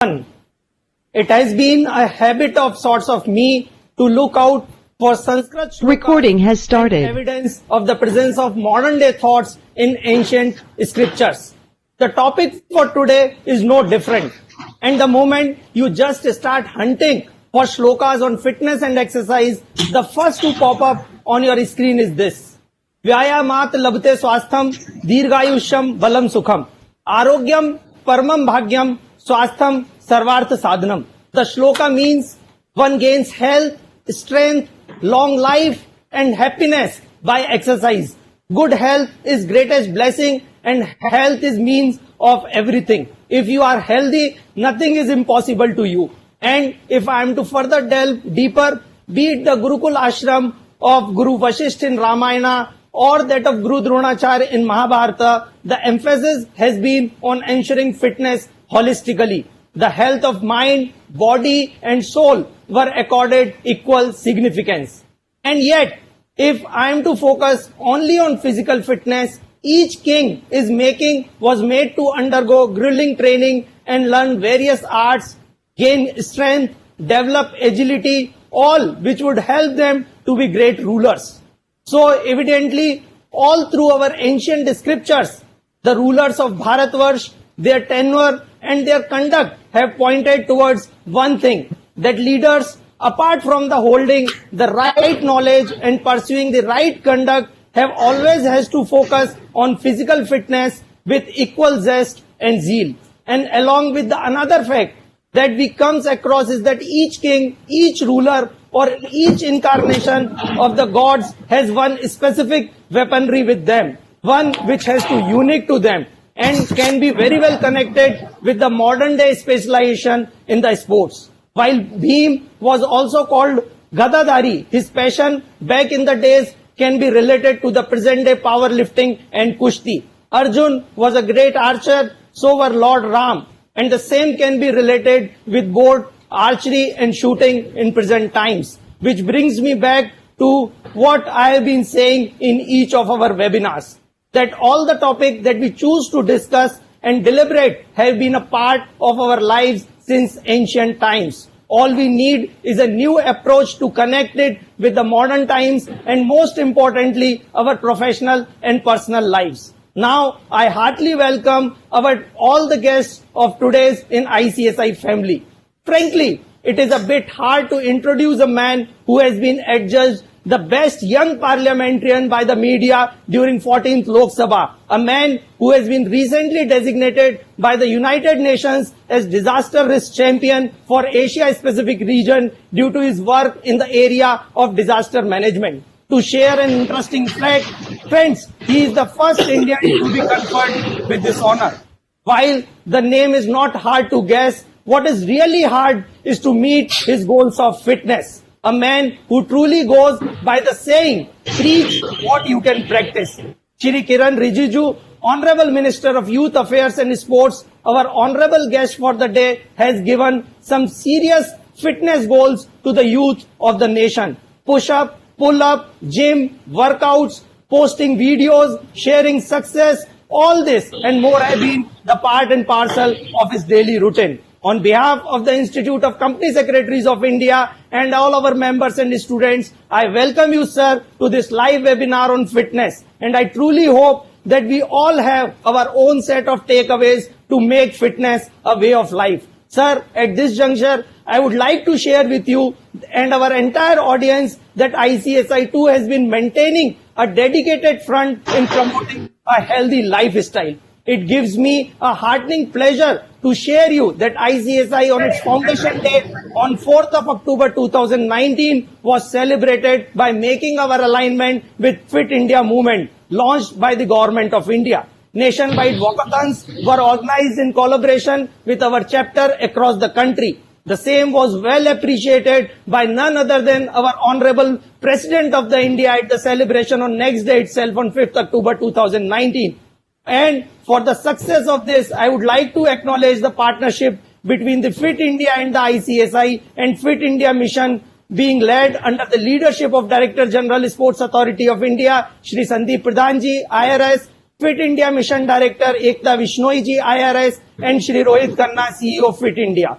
It has been a habit of sorts of me to look out for Sanskrit shlokas Recording has and started. evidence of the presence of modern day thoughts in ancient scriptures. The topic for today is no different. And the moment you just start hunting for shlokas on fitness and exercise, the first to pop up on your screen is this. Vyayamat labte swastham dirghayusham balam sukham. Arogyam paramam bhagyam swastham sarvartha sadhanam. The shloka means one gains health, strength, long life and happiness by exercise. Good health is greatest blessing and health is means of everything. If you are healthy, nothing is impossible to you. And if I am to further delve deeper, be it the Gurukul Ashram of Guru Vasishtha in Ramayana or that of Guru Dronacharya in Mahabharata, the emphasis has been on ensuring fitness holistically. The health of mind, body and soul were accorded equal significance. And yet, if I am to focus only on physical fitness, each king was made to undergo grueling training and learn various arts, gain strength, develop agility, all which would help them to be great rulers. So evidently, all through our ancient scriptures, the rulers of Bharatvarsh, their tenure and their conduct have pointed towards one thing, that leaders, apart from the holding the right knowledge and pursuing the right conduct, have always has to focus on physical fitness with equal zest and zeal. And along with the another fact that we comes across is that each king, each ruler or each incarnation of the gods has one specific weaponry with them, one which has to unique to them and can be very well connected with the modern day specialization in the sports. While Bhim was also called Gadadhari, his passion back in the days can be related to the present day powerlifting and kushti. Arjun was a great archer, so were Lord Ram, and the same can be related with both archery and shooting in present times, which brings me back to what I have been saying in each of our webinars, that all the topics that we choose to discuss and deliberate have been a part of our lives since ancient times. All we need is a new approach to connect it with the modern times and most importantly, our professional and personal lives. Now, I heartily welcome all the guests of today's in ICSI family. Frankly, it is a bit hard to introduce a man who has been adjudged the best young parliamentarian by the media during 14th Lok Sabha, a man who has been recently designated by the United Nations as disaster risk champion for Asia Pacific region due to his work in the area of disaster management. To share an interesting fact, friends, he is the first Indian to be conferred with this honor. While the name is not hard to guess, what is really hard is to meet his goals of fitness. A man who truly goes by the saying, preach what you can practice. Shri Kiran Rijiju, Honorable Minister of Youth Affairs and Sports, our honorable guest for the day, has given some serious fitness goals to the youth of the nation. Push-up, pull-up, gym, workouts, posting videos, sharing success, all this and more have been the part and parcel of his daily routine. On behalf of the Institute of Company Secretaries of India and all our members and students, I welcome you, sir, to this live webinar on fitness. And I truly hope that we all have our own set of takeaways to make fitness a way of life. Sir, at this juncture, I would like to share with you and our entire audience that ICSI too has been maintaining a dedicated front in promoting a healthy lifestyle. It gives me a heartening pleasure to share you that ICSI on its foundation day on 4th of October 2019 was celebrated by making our alignment with Fit India movement launched by the Government of India. Nationwide walkathons were organized in collaboration with our chapter across the country. The same was well appreciated by none other than our Honorable President of the India at the celebration on next day itself on 5th October 2019. And for the success of this, I would like to acknowledge the partnership between the Fit India and the ICSI and Fit India mission being led under the leadership of Director General Sports Authority of India, Shri Sandeep Pradhanji, IRS, Fit India Mission Director Ekta Vishnoi ji, IRS, and Shri Rohit Khanna, CEO of Fit India.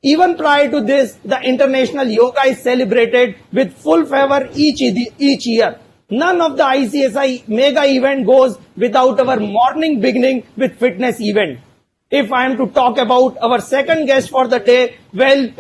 Even prior to this, the International Yoga is celebrated with full favor each year. None of the ICSI mega event goes without our morning beginning with fitness event. If I am to talk about our second guest for the day, well,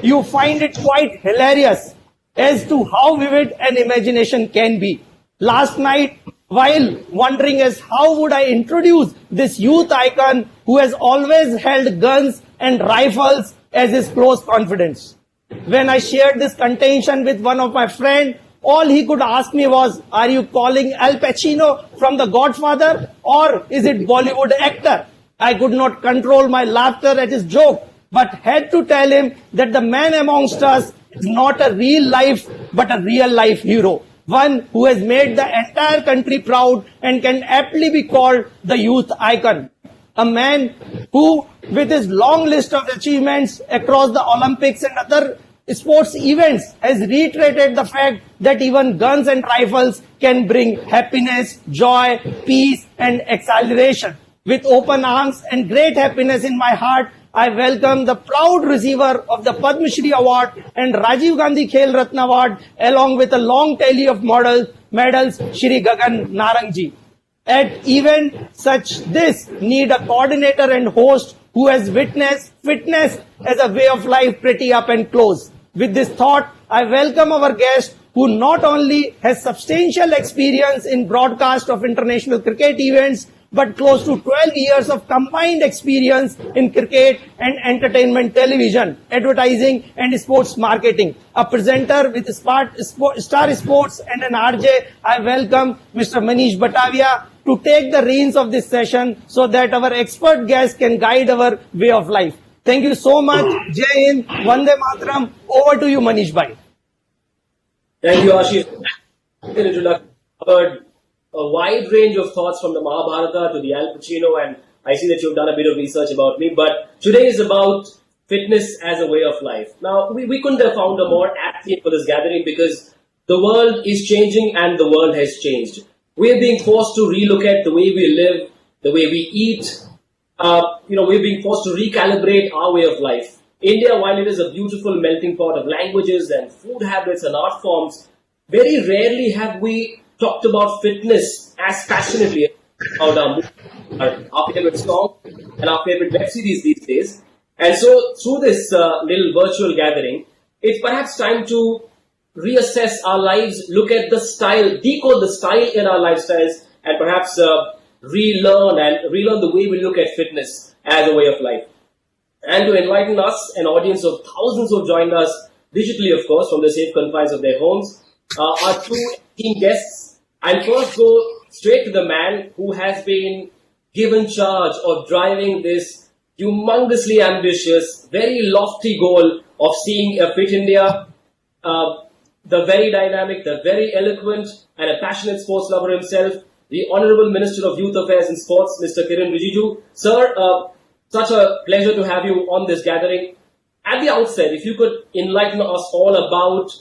you find it quite hilarious as to how vivid an imagination can be. Last night, while wondering as how would I introduce this youth icon who has always held guns and rifles as his close confidants. When I shared this contention with one of my friends, all he could ask me was, are you calling Al Pacino from The Godfather or is it Bollywood actor? I could not control my laughter at his joke, but had to tell him that the man amongst us is not a real life, but a real life hero. One who has made the entire country proud and can aptly be called the youth icon. A man who, with his long list of achievements across the Olympics and other sports events, has reiterated the fact that even guns and rifles can bring happiness, joy, peace, and exhilaration. With open arms and great happiness in my heart, I welcome the proud receiver of the Padma Shri Award and Rajiv Gandhi Khel Ratna Award, along with a long tally of medals, Shri Gagan Narangji. At event such this, need a coordinator and host who has witnessed fitness as a way of life pretty up and close. With this thought, I welcome our guest who not only has substantial experience in broadcast of international cricket events, but close to 12 years of combined experience in cricket and entertainment television, advertising and sports marketing. A presenter with Star Sports and an RJ, I welcome Mr. Manish Batavia to take the reins of this session so that our expert guest can guide our way of life. Thank you so much. Jai Hind, Vande Mataram. Over to you, Manish Bhai. Thank you, Ashish. Introduction. Covered a wide range of thoughts from the Mahabharata to the Al Pacino, and I see that you've done a bit of research about me, but today is about fitness as a way of life. Now, we couldn't have found a more apt theme for this gathering because the world is changing and the world has changed. We are being forced to relook at the way we live, the way we eat. We're being forced to recalibrate our way of life. India, while it is a beautiful melting pot of languages and food habits and art forms, very rarely have we talked about fitness as passionately about our favorite song and our favorite web series these days. And so, through this little virtual gathering, it's perhaps time to reassess our lives, look at the style, decode the style in our lifestyles, and perhaps relearn the way we look at fitness as a way of life. And to enlighten us, an audience of thousands who have joined us digitally, of course, from the safe confines of their homes, our two esteemed guests. I'll first go straight to the man who has been given charge of driving this humongously ambitious, very lofty goal of seeing a fit India, the very dynamic, the very eloquent, and a passionate sports lover himself, the Honorable Minister of Youth Affairs and Sports, Mr. Kiren Rijiju. Sir, such a pleasure to have you on this gathering. At the outset, if you could enlighten us all about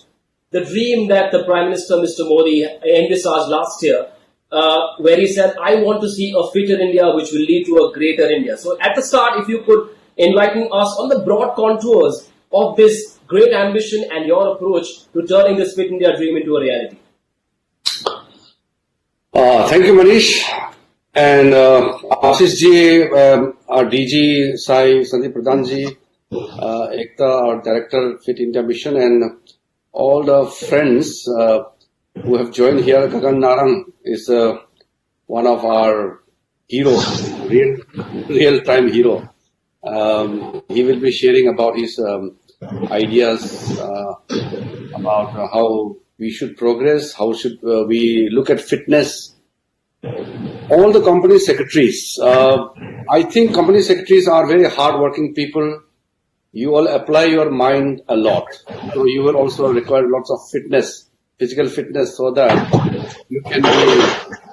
the dream that the Prime Minister, Mr. Modi, envisaged last year, where he said, I want to see a fitter India which will lead to a greater India. So at the start, if you could enlighten us on the broad contours of this great ambition and your approach to turning this Fit India dream into a reality. Thank you, Manish. And Ashish ji, our DG, Sai Sandeep Pradhan ji, Ekta, our Director, Fit India Mission, and all the friends who have joined here. Gagan Narang is one of our heroes, real-time hero. He will be sharing about his ideas about how we should progress, how should we look at fitness. All the company secretaries, I think company secretaries are very hard-working people. You all apply your mind a lot. So you will also require lots of fitness, physical fitness, so that you can be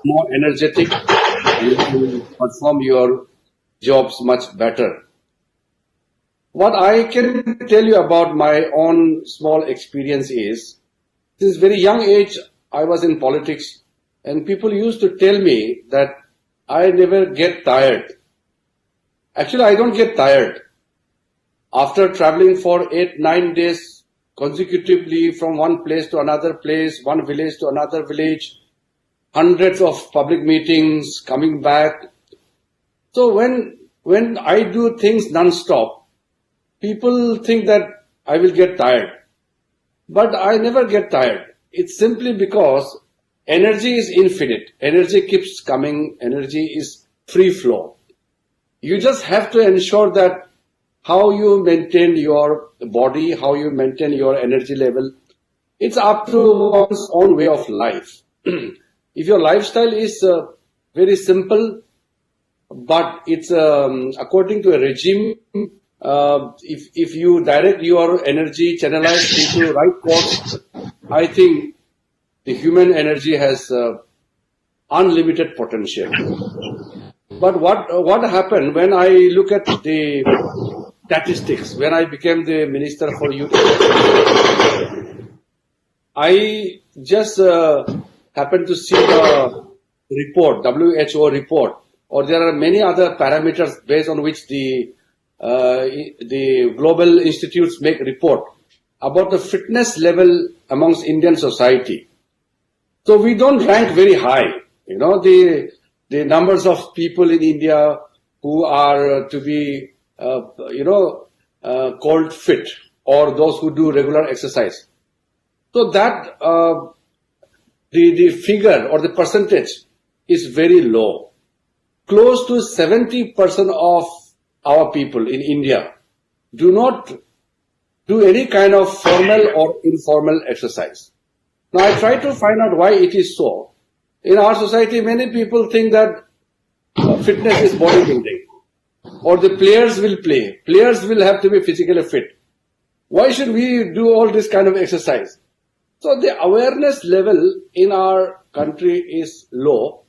more energetic and you can perform your jobs much better. What I can tell you about my own small experience is, since very young age, I was in politics, and people used to tell me that I never get tired. Actually, I don't get tired. After traveling for 8-9 days consecutively from one place to another place, one village to another village, hundreds of public meetings, coming back. So when I do things non-stop, people think that I will get tired. But I never get tired. It's simply because energy is infinite. Energy keeps coming. Energy is free flow. You just have to ensure that how you maintain your body, how you maintain your energy level, it's up to one's own way of life. If your lifestyle is very simple, but it's according to a regime, if you direct your energy, channelize into right course, I think the human energy has unlimited potential. But what happened when I look at the statistics, when I became the Minister for Youth, I just happened to see the report, WHO report, or there are many other parameters based on which the global institutes make report about the fitness level amongst Indian society. So we don't rank very high. You know, the numbers of people in India who are to be, called fit, or those who do regular exercise. So that the figure or the percentage is very low. Close to 70% of our people in India do not do any kind of formal or informal exercise. Now I try to find out why it is so. In our society, many people think that fitness is bodybuilding, or the players will play. Players will have to be physically fit. Why should we do all this kind of exercise? So the awareness level in our country is low,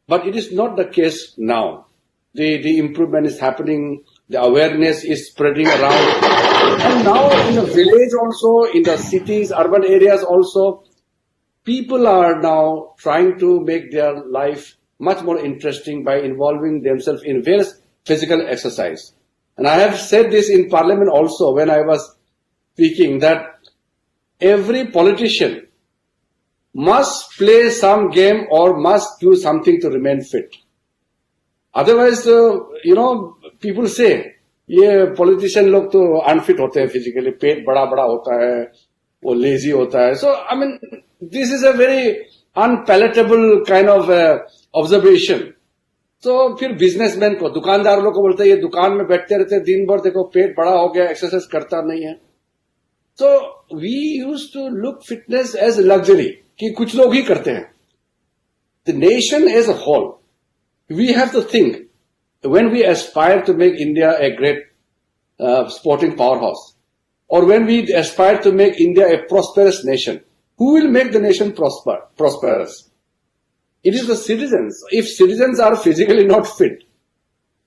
but it is not the case now. The improvement is happening, the awareness is spreading around. And now in the village also, in the cities, urban areas also, people are now trying to make their life much more interesting by involving themselves in various physical exercise. And I have said this in Parliament also when I was speaking, that every politician must play some game or must do something to remain fit. Otherwise, people say, ये politician लोग तो unfit होते हैं physically, पेट बड़ा बड़ा होता है, वो lazy होता है. So, I mean, this is a very unpalatable kind of observation. So, फिर businessmen को, दुकानदार लोग को बोलते हैं, ये दुकान में बैठते रहते हैं, दिन भर देखो पेट बड़ा हो गया, exercise करता नहीं है. So, we used to look fitness as a luxury, कि कुछ लोग ही करते हैं. The nation as a whole, we have to think, when we aspire to make India a great sporting powerhouse, or when we aspire to make India a prosperous nation, who will make the nation prosperous? It is the citizens. If citizens are physically not fit,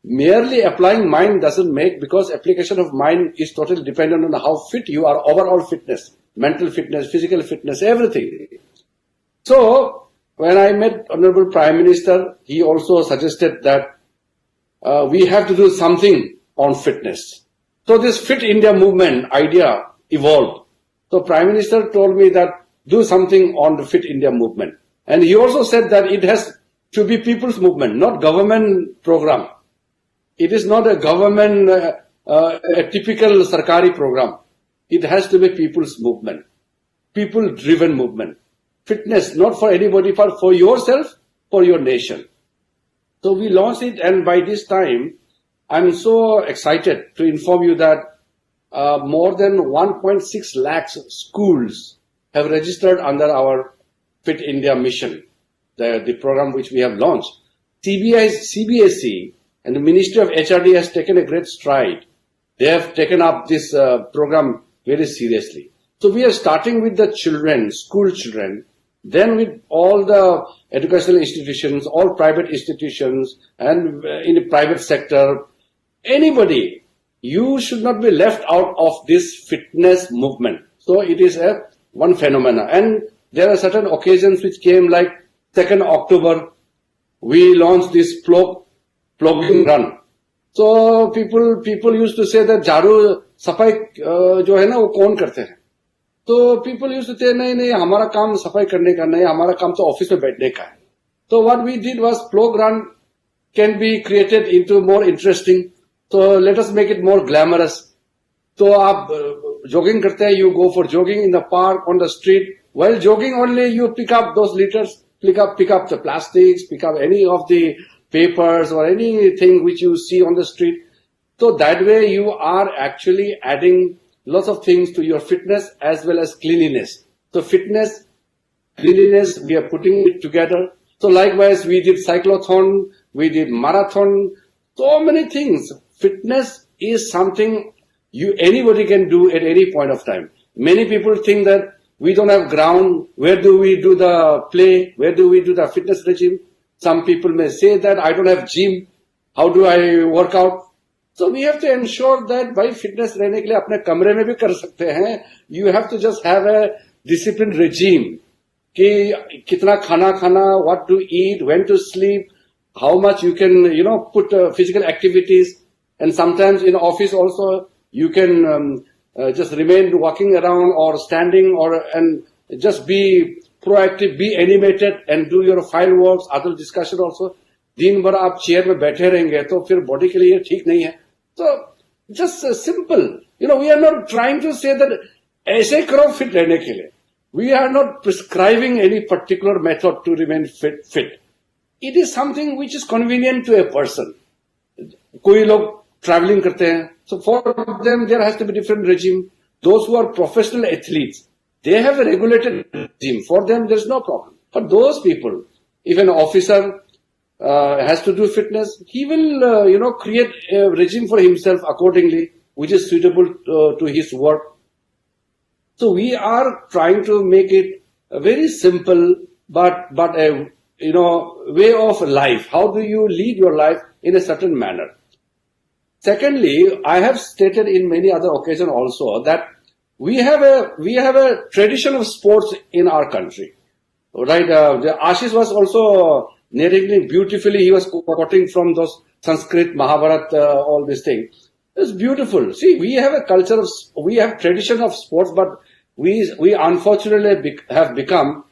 merely applying mind doesn't make, because application of mind is totally dependent on how fit you are, overall fitness, mental fitness, physical fitness, everything. So, when I met Honorable Prime Minister, he also suggested that we have to do something on fitness. So this Fit India movement idea evolved. So Prime Minister told me that do something on the Fit India movement. And he also said that it has to be people's movement, not government program. It is not a government, a typical Sarkari program. It has to be people's movement, people-driven movement. Fitness, not for anybody, but for yourself, for your nation. So we launched it, and by this time, I'm so excited to inform you that more than 1.6 lakhs schools have registered under our Fit India mission, the program which we have launched. CBSE and the Ministry of HRD has taken a great stride. They have taken up this program very seriously. So we are starting with the children, school children, then with all the educational institutions, all private institutions, and in the private sector, anybody, you should not be left out of this fitness movement. So it is one phenomena. And there are certain occasions which came like 2nd October, we launched this plogging run. So people used to say that झाड़ू सफाई जो है ना वो कौन करते हैं? तो people used to say नहीं हमारा काम सफाई करने का नहीं, हमारा काम तो ऑफिस में बैठने का है. So what we did was plog run can be created into more interesting. So let us make it more glamorous. So आप jogging करते हैं, you go for jogging in the park, on the street. While jogging only, you pick up those litters, pick up the plastics, pick up any of the papers or anything which you see on the street. So that way you are actually adding lots of things to your fitness as well as cleanliness. So fitness, cleanliness, we are putting it together. So likewise, we did cyclothon, we did marathon, so many things. Fitness is something anybody can do at any point of time. Many people think that we don't have ground. Where do we do the play? Where do we do the fitness regime? Some people may say that I don't have gym. How do I work out? So we have to ensure that by fitness रहने के लिए अपने कमरे में भी कर सकते हैं. You have to just have a disciplined regime. कि कितना खाना, what to eat, when to sleep, how much you can, put physical activities. And sometimes in office also, you can just remain walking around or standing and just be proactive, be animated and do your file works, other discussion also. दिन भर आप chair में बैठे रहेंगे तो फिर body के लिए ठीक नहीं है. So just simple. We are not trying to say that ऐसे करो fit रहने के लिए. We are not prescribing any particular method to remain fit. It is something which is convenient to a person. कोई लोग traveling करते हैं. So for them, there has to be different regime. Those who are professional athletes, they have a regulated regime. For them, there's no problem. But those people, if an officer has to do fitness, he will, create a regime for himself accordingly, which is suitable to his work. So we are trying to make it a very simple, but a, way of life. How do you lead your life in a certain manner? Secondly, I have stated in many other occasions also that we have a tradition of sports in our country, right? Ashish was also narrating beautifully. He was quoting from those Sanskrit, Mahabharata, all these things. It's beautiful. See, we have a culture we have tradition of sports, but we unfortunately have become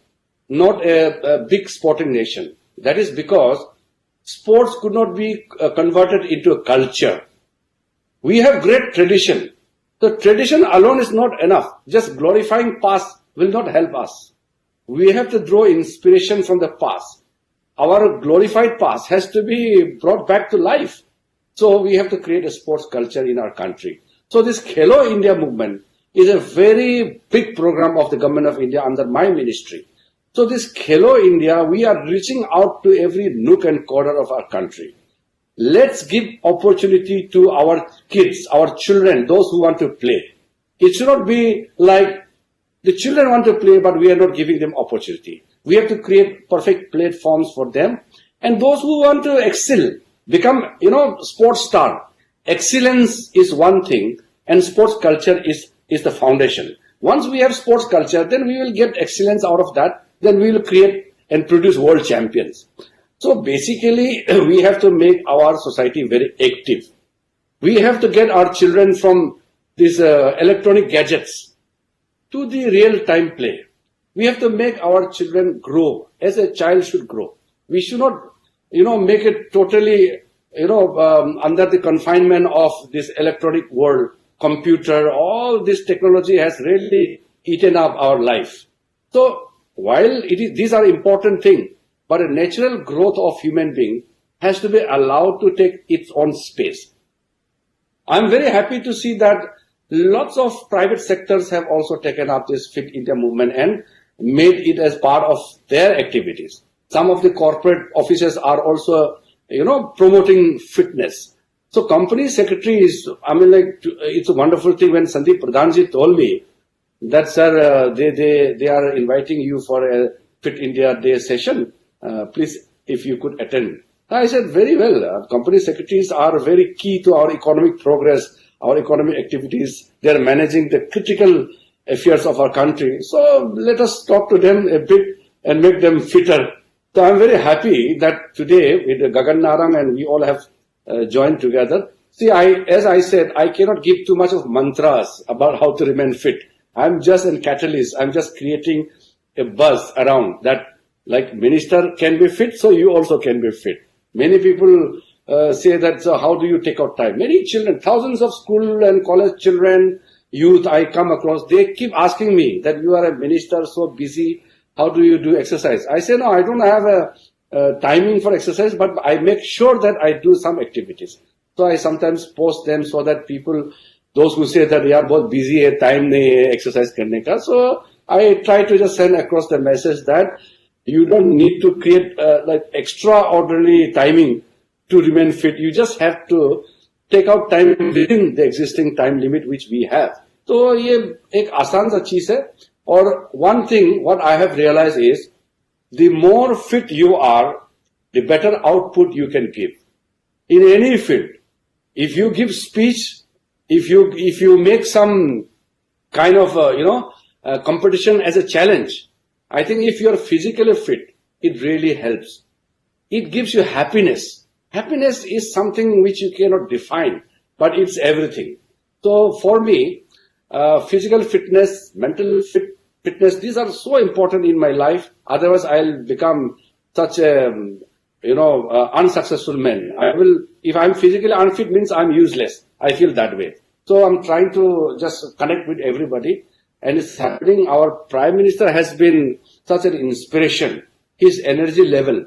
not a big sporting nation. That is because sports could not be converted into a culture. We have great tradition. The tradition alone is not enough. Just glorifying past will not help us. We have to draw inspiration from the past. Our glorified past has to be brought back to life. So we have to create a sports culture in our country. So this Khelo India movement is a very big program of the government of India under my ministry. So this Khelo India, we are reaching out to every nook and corner of our country. Let's give opportunity to our kids, our children, those who want to play. It should not be like the children want to play, but we are not giving them opportunity. We have to create perfect platforms for them. And those who want to excel, become, sports star. Excellence is one thing and sports culture is the foundation. Once we have sports culture, then we will get excellence out of that. Then we will create and produce world champions. So basically, we have to make our society very active. We have to get our children from these electronic gadgets to the real-time play. We have to make our children grow as a child should grow. We should not, make it totally, under the confinement of this electronic world, computer, all this technology has really eaten up our life. So while these are important things, but a natural growth of human being has to be allowed to take its own space. I'm very happy to see that lots of private sectors have also taken up this Fit India movement and made it as part of their activities. Some of the corporate offices are also, promoting fitness. So company secretaries, it's a wonderful thing when Sandeep Pradhanji told me that, sir, they are inviting you for a Fit India Day session. Please, if you could attend. I said, very well. Company secretaries are very key to our economic progress, our economic activities. They are managing the critical affairs of our country. So let us talk to them a bit and make them fitter. So I'm very happy that today with Gagan Narang and we all have joined together. See, as I said, I cannot give too much of mantras about how to remain fit. I'm just a catalyst. I'm just creating a buzz around that, like minister can be fit, so you also can be fit. Many people say that, so how do you take out time? Many children, thousands of school and college children, youth I come across, they keep asking me that you are a minister, so busy, how do you do exercise? I say, no, I don't have a timing for exercise, but I make sure that I do some activities. So I sometimes post them so that people, those who say that yaar bahut busy hai, time nahi hai exercise karne ka. So I try to just send across the message that you don't need to create like extraordinary timing to remain fit. You just have to take out time within the existing time limit which we have. So ये एक आसान सा चीज है. Or one thing what I have realized is the more fit you are, the better output you can give in any field. If you give speech, if you make some kind of competition as a challenge, I think if you are physically fit, it really helps. It gives you happiness. Happiness is something which you cannot define, but it's everything. So for me, physical fitness, mental fitness, these are so important in my life. Otherwise, I'll become such a unsuccessful man. If I'm physically unfit, means I'm useless. I feel that way. So I'm trying to just connect with everybody, and it's happening. Our Prime Minister has been such an inspiration. His energy level.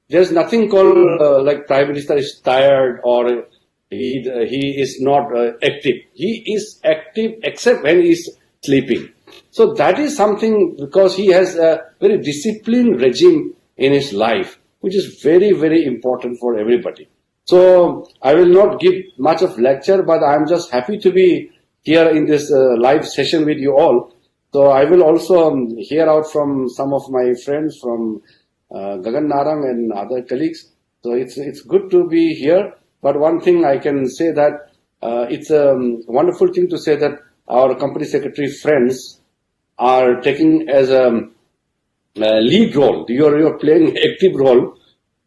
There's nothing called like Prime Minister is tired or he is not active. He is active except when he is sleeping. So that is something because he has a very disciplined regime in his life, which is very, very important for everybody. So I will not give much of lecture, but I'm just happy to be here in this live session with you all. So I will also hear out from some of my friends from Gagan Narang and other colleagues. So it's good to be here. But one thing I can say that it's a wonderful thing to say that our company secretary friends are taking as a lead role. You're playing active role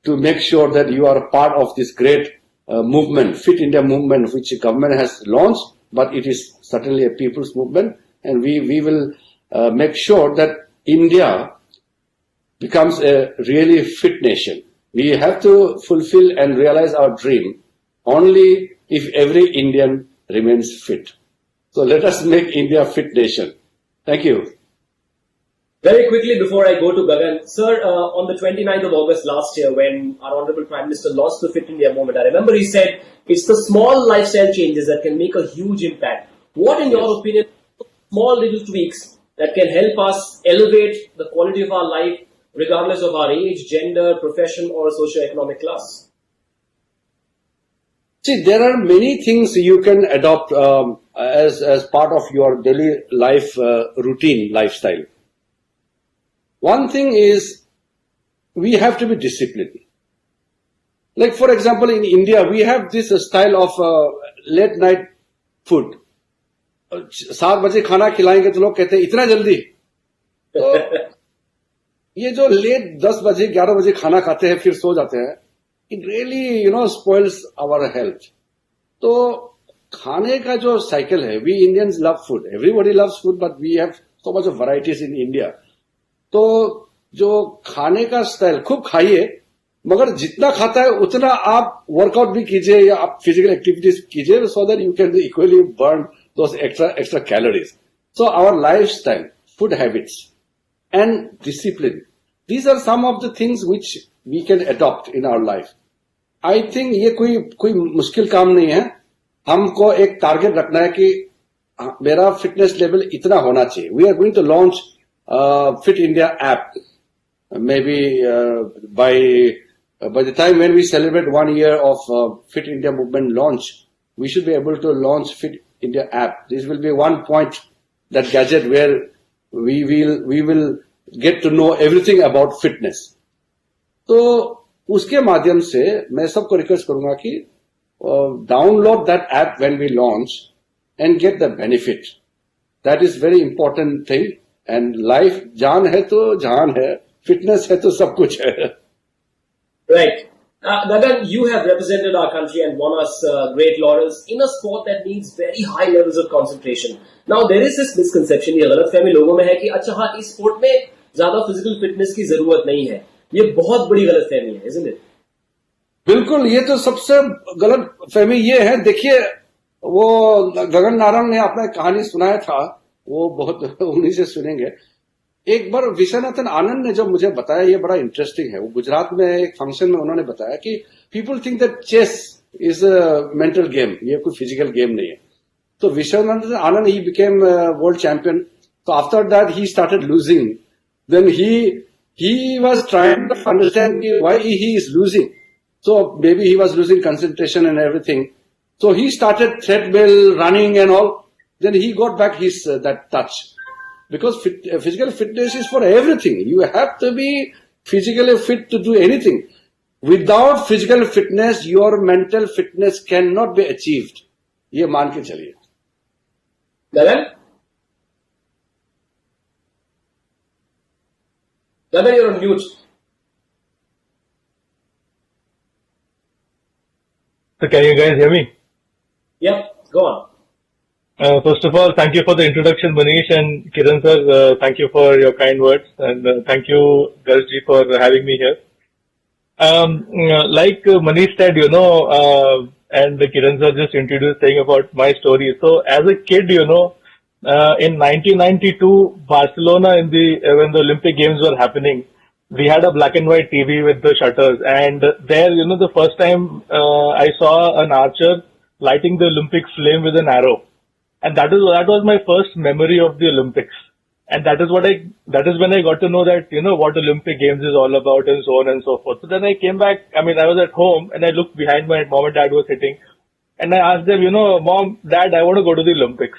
to make sure that you are part of this great movement, Fit India movement, which the government has launched, but it is certainly a people's movement. And we will make sure that India becomes a really fit nation. We have to fulfill and realize our dream only if every Indian remains fit. So let us make India a fit nation. Thank you. Very quickly before I go to Gagan, sir, on the 29th of August last year when our Honorable Prime Minister launched the Fit India movement, I remember he said it's the small lifestyle changes that can make a huge impact. What in your opinion, small little tweaks that can help us elevate the quality of our life regardless of our age, gender, profession or socio-economic class? See, there are many things you can adopt as part of your daily life routine, lifestyle. One thing is we have to be disciplined. Like for example, in India, we have this style of late night food. 7 बजे खाना खिलाएंगे तो लोग कहते हैं इतना जल्दी. तो ये जो लेट 10 बजे 11 बजे खाना खाते हैं फिर सो जाते हैं, it really spoils our health. तो खाने का जो cycle है, we Indians love food. Everybody loves food, but we have so much of varieties in India. तो जो खाने का स्टाइल खूब खाइए, मगर जितना खाता है उतना आप वर्कआउट भी कीजिए या आप फिजिकल एक्टिविटीज कीजिए, so that you can equally burn those extra calories. So our lifestyle, food habits and discipline, these are some of the things which we can adopt in our life. I think ये कोई मुश्किल काम नहीं है. हमको एक target रखना है कि मेरा फिटनेस लेवल इतना होना चाहिए. We are going to launch Fit India app. Maybe by the time when we celebrate 1 year of Fit India movement launch, we should be able to launch Fit India app. This will be one point, that gadget where we will get to know everything about fitness. तो उसके माध्यम से मैं सबको request करूंगा कि download that app when we launch and get the benefit. That is very important thing. And life, जान है तो जान है, फिटनेस है तो सब कुछ है. Right. Gagan, you have represented our country and won us great laurels in a sport that needs very high levels of concentration. Now, there is this misconception, ये गलतफहमी लोगों में है कि अच्छा हाँ इस स्पोर्ट में ज्यादा फिजिकल फिटनेस की जरूरत नहीं है. ये बहुत बड़ी गलतफहमी है, isn't it? बिल्कुल, ये तो सबसे गलत फहमी ये है. देखिए, वो गगन नारंग ने अपना कहानी सुनाया था, वो बहुत उन्हीं से सुनेंगे. एक बार विश्वनाथन आनंद ने जो मुझे बताया, ये बड़ा इंटरेस्टिंग है. वो गुजरात में एक फंक्शन में उन्होंने बताया कि people think that chess is a mental game, ये कोई फिजिकल गेम नहीं है. तो विश्वनाथन आनंद ही बिकेम वर्ल्ड चैंपियन. तो after that he started losing. Then he was trying to understand why he is losing. So maybe he was losing concentration and everything. So he started treadmill, running and all. Then he got back his that touch. Because physical fitness is for everything. You have to be physically fit to do anything. Without physical fitness, your mental fitness cannot be achieved. ये मान के चलिए. Gagan, you're on mute. So can you guys hear me? Yep, go on. First of all, thank you for the introduction, Manish and Kiran sir. Thank you for your kind words, and thank you, Garji, for having me here. Like Manish said, and Kiran sir just introduced saying about my story. So as a kid, in 1992, Barcelona, when the Olympic Games were happening, we had a black and white TV with the shutters, and there, the first time I saw an archer lighting the Olympic flame with an arrow, and that was my first memory of the Olympics, and that is when I got to know that what Olympic Games is all about, and so on and so forth. So then I came back. I was at home, and I looked behind my mom and dad were sitting, and I asked them, Mom, Dad, I want to go to the Olympics.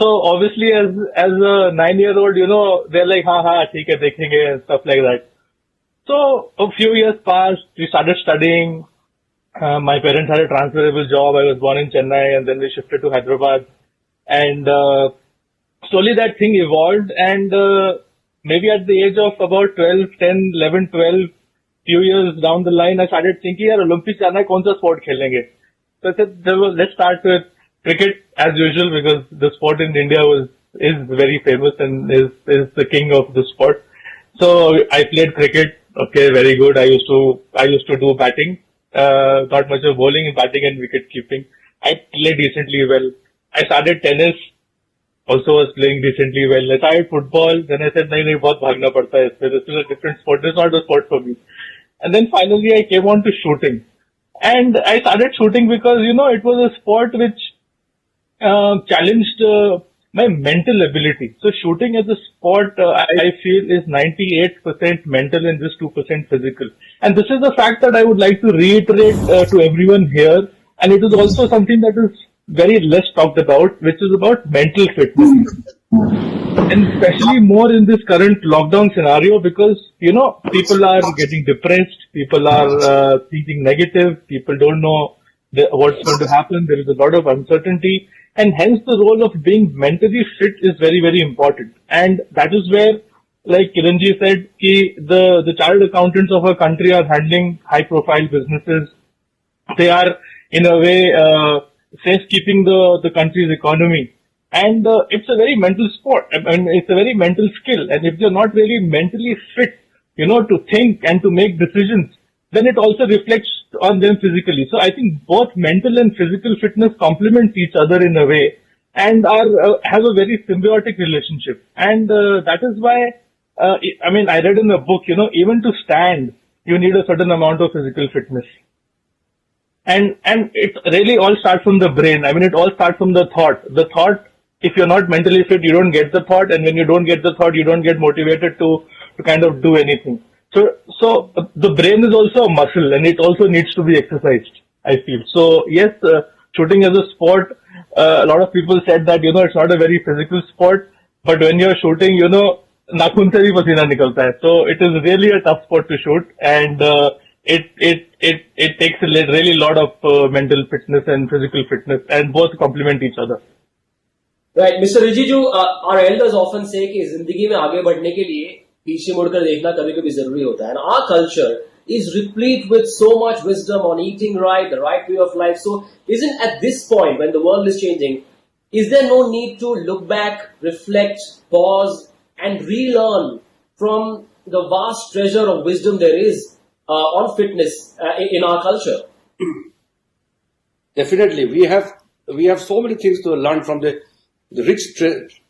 So obviously, as a 9-year-old, they're like, ha, theek hai, dekhenge, and stuff like that. So a few years passed. We started studying. My parents had a transferable job. I was born in Chennai, and then we shifted to Hyderabad. And slowly that thing evolved. And maybe at the age of about 12, few years down the line, I started thinking, Olympics जाना है, कौन सा sport खेलेंगे? So I said, let's start with cricket as usual, because the sport in India is very famous and is the king of the sport. So I played cricket. Okay, very good. I used to do batting, not much of bowling, batting and wicket keeping. I played decently well. I started tennis. Also was playing decently well. I started football. Then I said, nahi, bahut bhagna padta hai. This is a different sport. This is not a sport for me. And then finally I came on to shooting. And I started shooting because, it was a sport which challenged my mental ability. So shooting as a sport, I feel, is 98% mental and just 2% physical. And this is the fact that I would like to reiterate to everyone here. And it is also something that is very less talked about, which is about mental fitness. And especially more in this current lockdown scenario, because, people are getting depressed, people are thinking negative, people don't know what's going to happen. There is a lot of uncertainty. And hence the role of being mentally fit is very, very important. And that is where, like Kiranji said, the chartered accountants of our country are handling high profile businesses. They are, in a way, safekeeping the country's economy. And it's a very mental sport. It's a very mental skill. And if you're not really mentally fit, to think and to make decisions, then it also reflects on them physically. So I think both mental and physical fitness complement each other in a way, and have a very symbiotic relationship. And that is why, I read in the book, even to stand, you need a certain amount of physical fitness. And it really all starts from the brain. it all starts from the thought. The thought, if you're not mentally fit, you don't get the thought, and when you don't get the thought, you don't get motivated to kind of do anything. So the brain is also a muscle, and it also needs to be exercised, I feel. So yes, shooting as a sport, a lot of people said that, it's not a very physical sport, but when you're shooting, nakhun se bhi pasina nikalta hai. So it is really a tough sport to shoot, and it takes a really lot of mental fitness and physical fitness, and both complement each other. Right, Mr. Rijiju, our elders often say कि जिंदगी में आगे बढ़ने के लिए पीछे मुड़कर देखना कभी कभी जरूरी होता है. And our culture is replete with so much wisdom on eating right, the right way of life. So isn't at this point when the world is changing, is there no need to look back, reflect, pause and relearn from the vast treasure of wisdom there is on fitness in our culture? Definitely, we have so many things to learn from the rich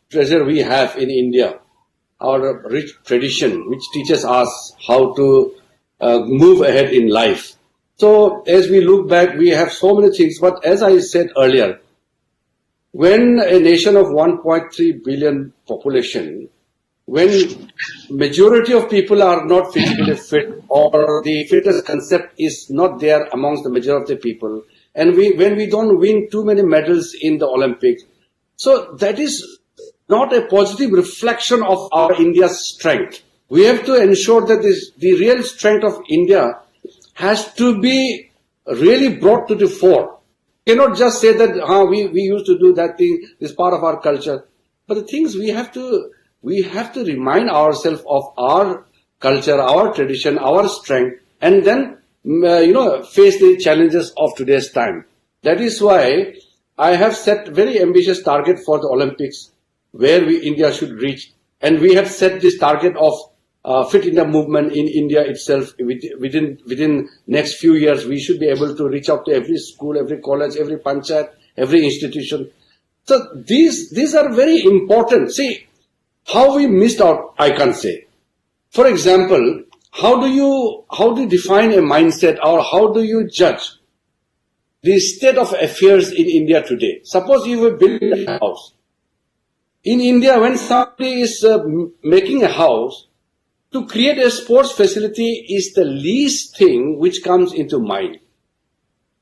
treasure we have in India, our rich tradition, which teaches us how to move ahead in life. So, as we look back, we have so many things. But as I said earlier, when a nation of 1.3 billion population, when majority of people are not physically fit, or the fitness concept is not there amongst the majority of the people, and when we don't win too many medals in the Olympics, so that is not a positive reflection of our India's strength. We have to ensure that the real strength of India has to be really brought to the fore. You cannot just say that we used to do that thing, this part of our culture. But the things we have to remind ourselves of our culture, our tradition, our strength, and then face the challenges of today's time. That is why I have set very ambitious target for the Olympics, where India should reach, and we have set this target of Fit India movement in India itself. Within next few years, we should be able to reach out to every school, every college, every panchayat, every institution. So these are very important. See, how we missed out, I can't say. For example, how do you define a mindset, or how do you judge the state of affairs in India today? Suppose you will build a house. In India, when somebody is making a house, to create a sports facility is the least thing which comes into mind.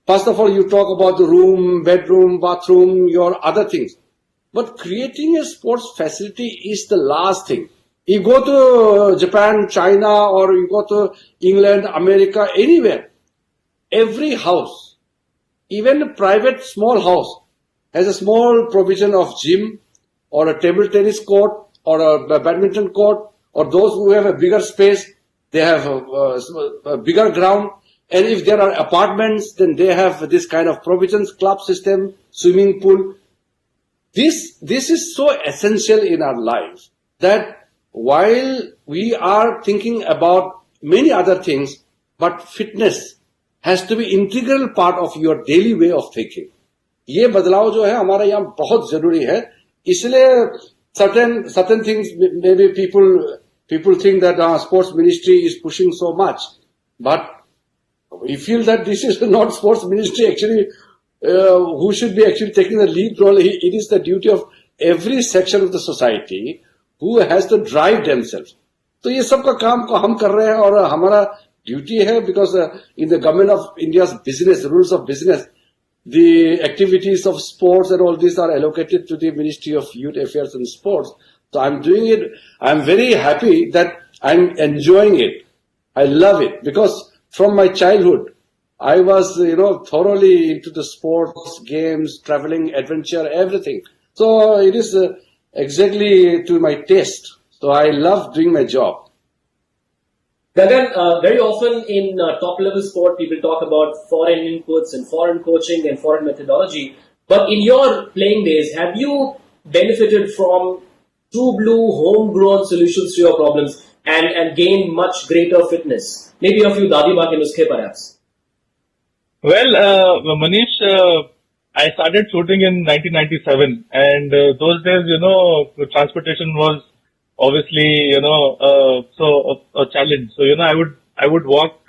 First of all, you talk about the room, bedroom, bathroom, your other things. But creating a sports facility is the last thing. You go to Japan, China, or you go to England, America, anywhere. Every house, even a private small house, has a small provision of gym, or a table tennis court, or a badminton court, or those who have a bigger space, they have a bigger ground. And if there are apartments, then they have this kind of provisions, club system, swimming pool. This is so essential in our lives that while we are thinking about many other things, but fitness has to be integral part of your daily way of thinking. ये बदलाव जो है हमारा यहाँ बहुत जरूरी है. इसलिए certain things maybe people think that sports ministry is pushing so much, but we feel that this is not sports ministry actually who should be actually taking the lead role. It is the duty of every section of the society who has to drive themselves. तो ये सब का काम को हम कर रहे हैं और हमारा ड्यूटी है, because in the government of India's business, rules of business, the activities of sports and all these are allocated to the Ministry of Youth Affairs and Sports. So I'm doing it. I'm very happy that I'm enjoying it. I love it because from my childhood, I was, thoroughly into the sports, games, traveling, adventure, everything. So it is exactly to my taste. So I love doing my job. Gagan, very often in top level sport, people talk about foreign inputs and foreign coaching and foreign methodology. But in your playing days, have you benefited from true blue, homegrown solutions to your problems and gained much greater fitness? Maybe a few Dadi Maa ke nuskhe perhaps. Well, Manish, I started shooting in 1997, and those days, transportation was obviously, so a challenge. So, I would walk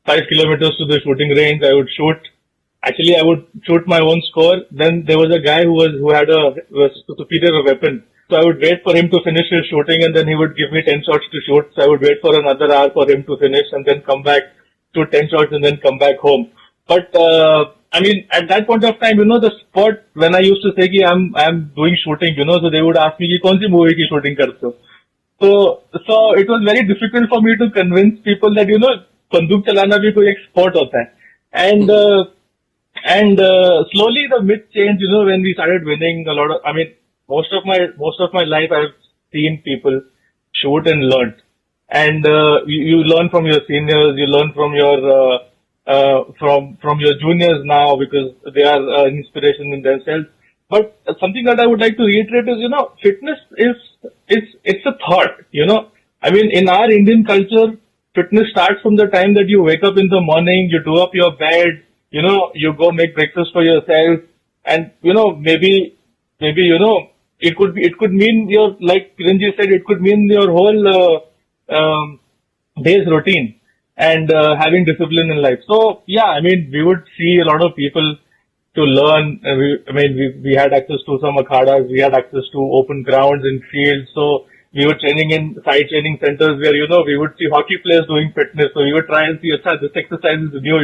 5 kilometers to the shooting range. I would shoot. Actually, I would shoot my own score. Then there was a guy who had a superior weapon. So I would wait for him to finish his shooting, and then he would give me 10 shots to shoot. So I would wait for another hour for him to finish, and then come back, shoot 10 shots, and then come back home. But at that point of time, the sport, when I used to say ki I'm doing shooting, so they would ask me ki kaun si movie ki shooting karte ho. So it was very difficult for me to convince people that banduk chalana bhi koi ek sport hota hai. And slowly the myth changed. When we started winning a lot of, most of my life I've seen people shoot and learn. and you learn from your seniors, you learn from your juniors now because they are an inspiration in themselves. But something that I would like to reiterate is, fitness it's a thought. I mean, in our Indian culture, fitness starts from the time that you wake up in the morning, you do up your bed, you go make breakfast for yourself, and maybe it could mean your, like Kiranji said, it could mean your whole day's routine and having discipline in life. So yeah, I mean, we would see a lot of people to learn. We had access to some akhadas, we had access to open grounds in fields. So we were training in side training centers where, we would see hockey players doing fitness. So we would try and see, this exercise is new,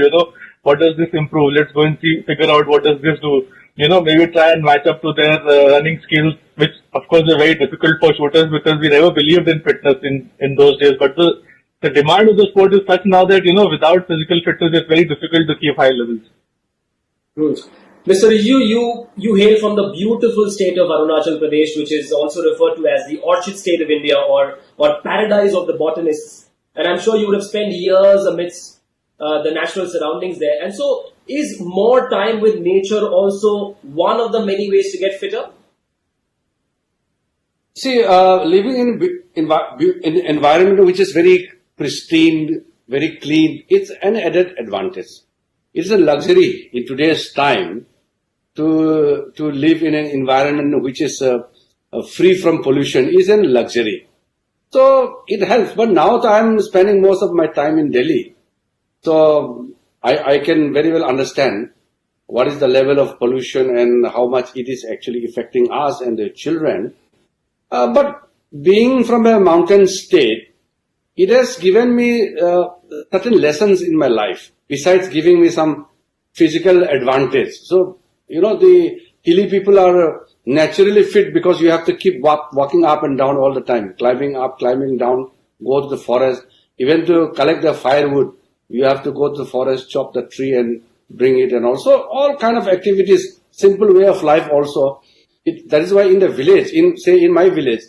what does this improve? Let's go and figure out what does this do. Maybe try and match up to their running skills, which of course are very difficult for shooters because we never believed in fitness in those days. But the demand of the sport is such now that, without physical fitness, it's very difficult to keep high levels. Good. Mr. Riju, you hail from the beautiful state of Arunachal Pradesh, which is also referred to as the orchid state of India or paradise of the botanists. And I'm sure you would have spent years amidst the natural surroundings there. And so, is more time with nature also one of the many ways to get fitter? See, living in environment which is very pristine, very clean, it's an added advantage. It's a luxury in today's time to live in an environment which is free from pollution is a luxury. So it helps. But now that I'm spending most of my time in Delhi, so I can very well understand what is the level of pollution and how much it is actually affecting us and the children. But being from a mountain state, it has given me certain lessons in my life, besides giving me some physical advantage. So, the hilly people are naturally fit because you have to keep walking up and down all the time, climbing up, climbing down, go to the forest. Even to collect the firewood, you have to go to the forest, chop the tree and bring it, and also all kind of activities, simple way of life also. That is why in the village, in my village,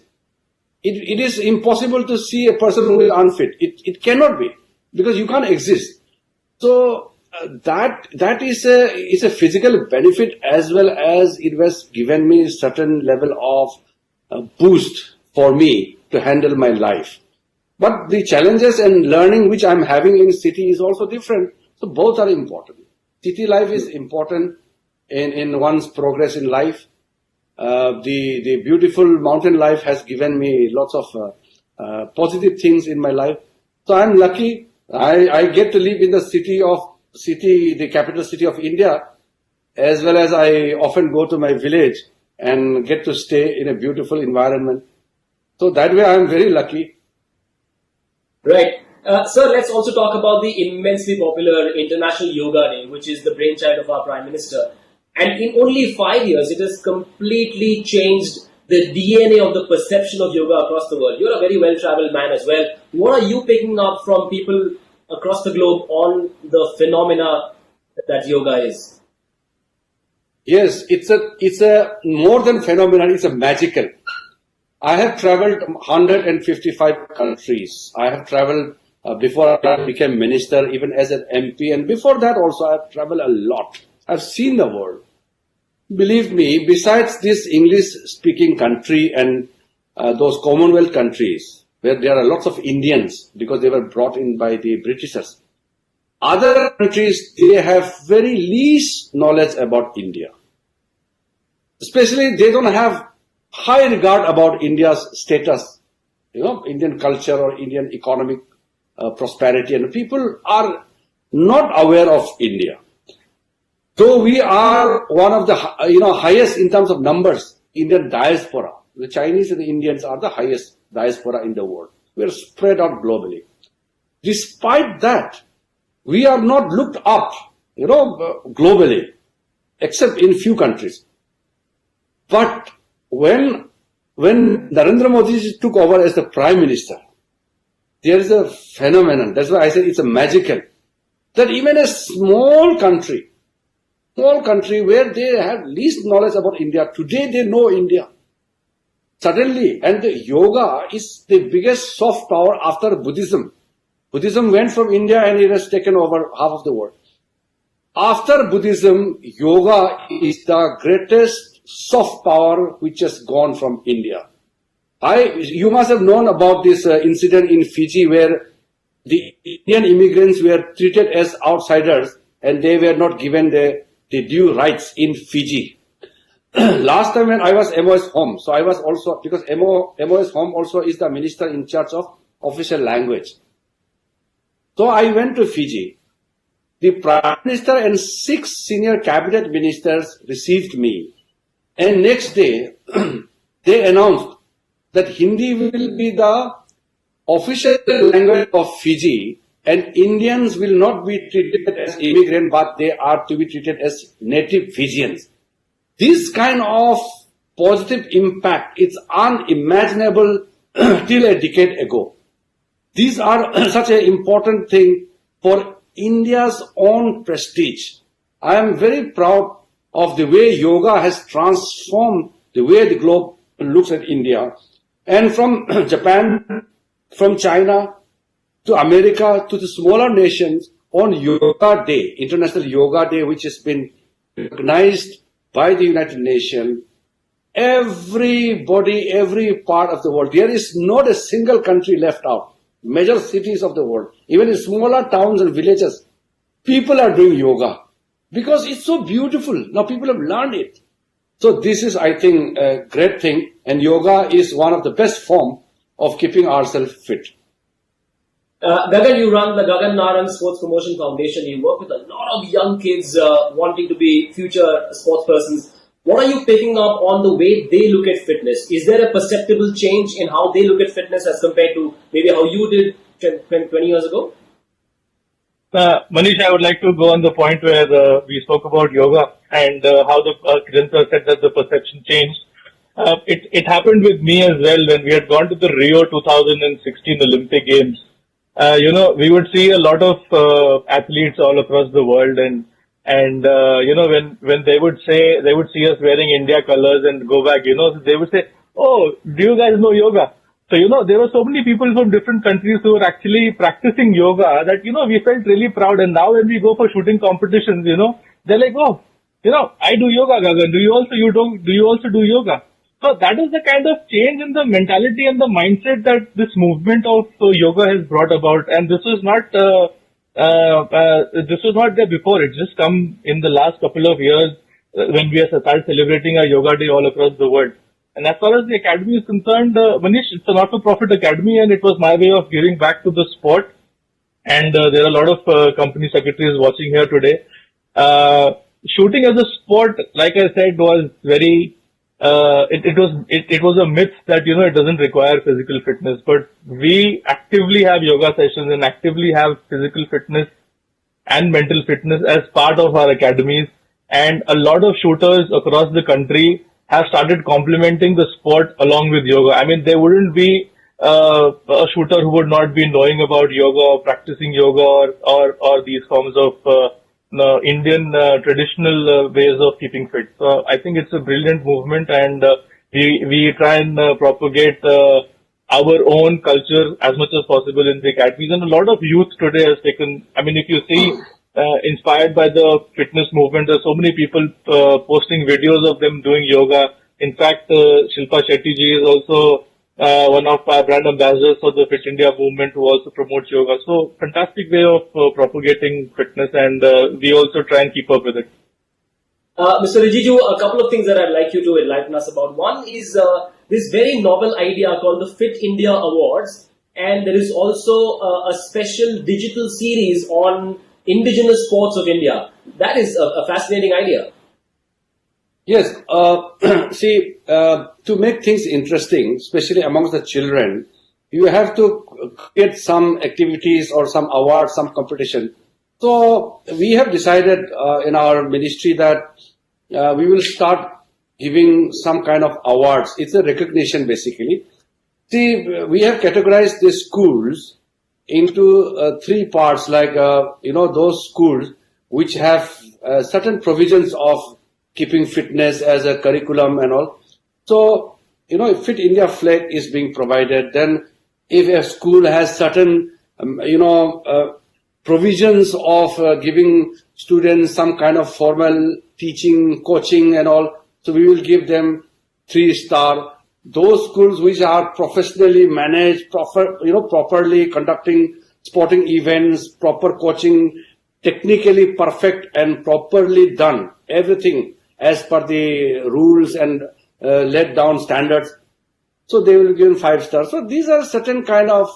it is impossible to see a person who is unfit. It cannot be, because you can't exist. So that is a physical benefit, as well as it was given me a certain level of boost for me to handle my life. But the challenges and learning which I'm having in city is also different. So both are important. City life is important in one's progress in life. The beautiful mountain life has given me lots of positive things in my life. So I'm lucky. I get to live in the capital city of India, as well as I often go to my village and get to stay in a beautiful environment. So that way I'm very lucky. Right. Sir, let's also talk about the immensely popular International Yoga Day, which is the brainchild of our Prime Minister. And in only 5 years, it has completely changed the DNA of the perception of yoga across the world. You're a very well-traveled man as well. What are you picking up from people across the globe on the phenomena that yoga is? Yes, it's a more than phenomenon, it's a magical. I have traveled 155 countries. I have traveled before I became minister, even as an MP, and before that also I have traveled a lot. I've seen the world. Believe me, besides this English-speaking country and those Commonwealth countries, where there are lots of Indians because they were brought in by the Britishers, other countries, they have very least knowledge about India. Especially, they don't have high regard about India's status, Indian culture or Indian economic prosperity, and people are not aware of India. So we are one of the highest in terms of numbers, Indian diaspora. The Chinese and the Indians are the highest diaspora in the world. We are spread out globally. Despite that, we are not looked up, globally, except in few countries. But when Narendra Modi took over as the Prime Minister, there is a phenomenon. That's why I said it's a magical. That even a small country where they have least knowledge about India, today they know India. suddenly, and the yoga is the biggest soft power after Buddhism. Buddhism went from India and it has taken over half of the world. After Buddhism, yoga is the greatest soft power which has gone from India. You must have known about this incident in Fiji where the Indian immigrants were treated as outsiders and they were not given the due rights in Fiji. Last time when I was MOS Home, so I was also, because MOS Home also is the minister in charge of official language. So I went to Fiji. The Prime Minister and 6 senior cabinet ministers received me. And next day, they announced that Hindi will be the official language of Fiji and Indians will not be treated as immigrants, but they are to be treated as native Fijians. This kind of positive impact, it's unimaginable till a decade ago. These are such an important thing for India's own prestige. I am very proud of the way yoga has transformed the way the globe looks at India. And from Japan, from China, to America, to the smaller nations, on Yoga Day, International Yoga Day, which has been recognized by the United Nations, everybody, every part of the world, there is not a single country left out. Major cities of the world, even in smaller towns and villages, people are doing yoga because it's so beautiful. Now people have learned it. So this is, I think, a great thing, and yoga is one of the best form of keeping ourselves fit. Gagan, you run the Gagan Narang Sports Promotion Foundation. You work with a lot of young kids wanting to be future sports persons. What are you picking up on the way they look at fitness? Is there a perceptible change in how they look at fitness as compared to maybe how you did 20 years ago? Manish, I would like to go on the point where we spoke about yoga and how the Kiran sir said that the perception changed. It happened with me as well when we had gone to the Rio 2016 Olympic Games. We would see a lot of athletes all across the world, and when they would see us wearing India colors and go back, they would say, "Oh, do you guys know yoga?" So, there were so many people from different countries who were actually practicing yoga that, we felt really proud. And now when we go for shooting competitions, they're like, "Oh, I do yoga, Gagan. Do you also do yoga?" So that is the kind of change in the mentality and the mindset that this movement of yoga has brought about. And this was not there before. It just come in the last couple of years when we have started celebrating our yoga day all across the world. And as far as the academy is concerned, Manish, it's a not-for-profit academy, and it was my way of giving back to the sport. And there are a lot of company secretaries watching here today. Shooting as a sport, like I said, was very. It was a myth that it doesn't require physical fitness, but we actively have yoga sessions and actively have physical fitness and mental fitness as part of our academies, and a lot of shooters across the country have started complementing the sport along with yoga. I mean, there wouldn't be a shooter who would not be knowing about yoga or practicing yoga or these forms of Indian traditional ways of keeping fit. So I think it's a brilliant movement, and we try and propagate our own culture as much as possible in the academies. And a lot of youth today has taken, if you see, inspired by the fitness movement, there's so many people posting videos of them doing yoga. In fact, Shilpa Shetty ji is also one of our brand ambassadors for the Fit India movement, who also promotes yoga. So fantastic way of propagating fitness, and we also try and keep up with it. Mr. Rijiju, a couple of things that I'd like you to enlighten us about. One is this very novel idea called the Fit India Awards, and there is also a special digital series on indigenous sports of India. That is a fascinating idea. Yes, to make things interesting, especially amongst the children, you have to create some activities or some awards, some competition. So we have decided in our ministry that we will start giving some kind of awards. It's a recognition basically. See, we have categorized the schools into 3 parts, like, those schools which have certain provisions of keeping fitness as a curriculum and all. So if Fit India flag is being provided, then if a school has certain, provisions of giving students some kind of formal teaching, coaching and all, so we will give them 3-star. Those schools which are professionally managed, properly conducting sporting events, proper coaching, technically perfect and properly done, everything as per the rules and laid down standards. So they will give 5 stars. So these are certain kind of,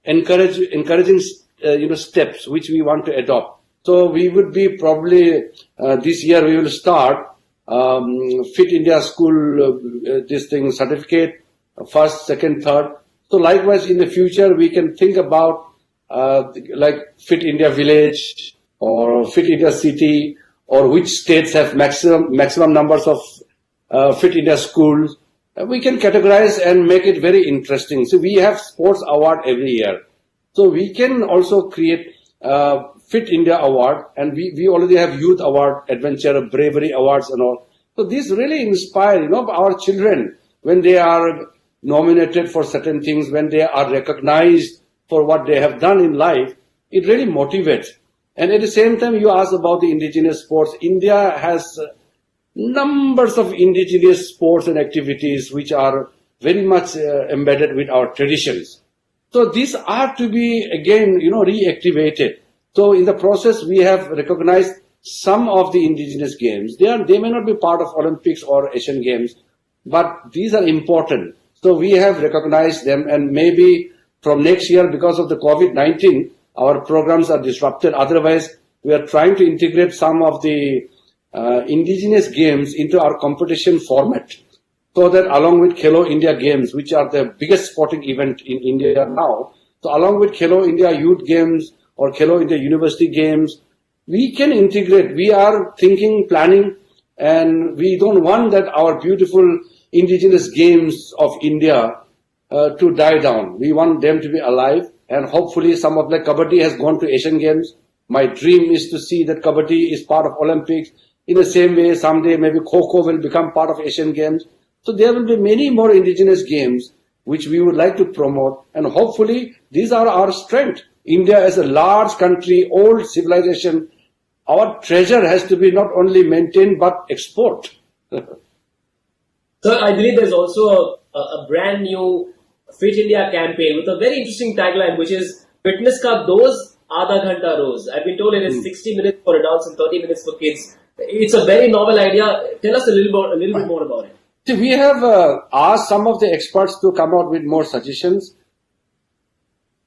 encouraging, steps which we want to adopt. So we would be probably, this year we will start Fit India School, this thing certificate, first, second, third. So likewise in the future we can think about like Fit India Village or Fit India City, or which states have maximum numbers of Fit India schools. We can categorize and make it very interesting. So we have sports award every year. So we can also create Fit India Award, and we already have Youth Award, Adventure, Bravery Awards and all. So these really inspire, our children when they are nominated for certain things, when they are recognized for what they have done in life, it really motivates. And at the same time, you ask about the indigenous sports. India has numbers of indigenous sports and activities which are very much embedded with our traditions. So these are to be again, reactivated. So in the process, we have recognized some of the indigenous games. They may not be part of Olympics or Asian Games, but these are important. So we have recognized them, and maybe from next year, because of the COVID-19, our programs are disrupted. Otherwise, we are trying to integrate some of the indigenous games into our competition format, so that along with Khelo India Games, which are the biggest sporting event in India now, so along with Khelo India Youth Games or Khelo India University Games, we can integrate. We are thinking, planning, and we don't want that our beautiful indigenous games of India to die down. We want them to be alive, and hopefully some of the Kabaddi has gone to Asian Games. My dream is to see that Kabaddi is part of Olympics. In the same way, someday maybe Kho-Kho will become part of Asian Games. So there will be many more indigenous games which we would like to promote, and hopefully these are our strength. India is a large country, old civilization. Our treasure has to be not only maintained but export. Sir, I believe there's also a brand new Fit India campaign with a very interesting tagline, which is Fitness Ka Dose Aadha Ghanta Roz. I've been told it is 60 minutes for adults and 30 minutes for kids. It's a very novel idea. Tell us a little bit more about it. See, we have asked some of the experts to come out with more suggestions,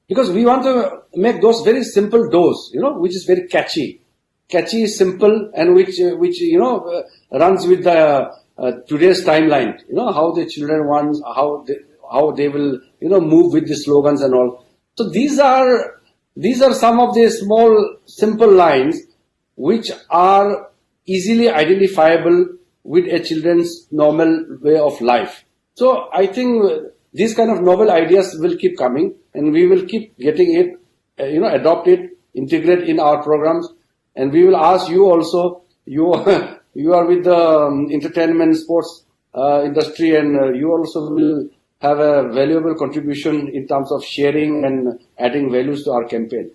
because we want to make those very simple dose, which is very catchy, simple, and which runs with the today's timeline. How the children want, how they will move with the slogans and all. So these are some of the small simple lines which are easily identifiable with a children's normal way of life. So I think these kind of novel ideas will keep coming, and we will keep getting it, adopt it, integrate in our programs. And we will ask you also, you are with the entertainment sports industry, and you also will have a valuable contribution in terms of sharing and adding values to our campaign.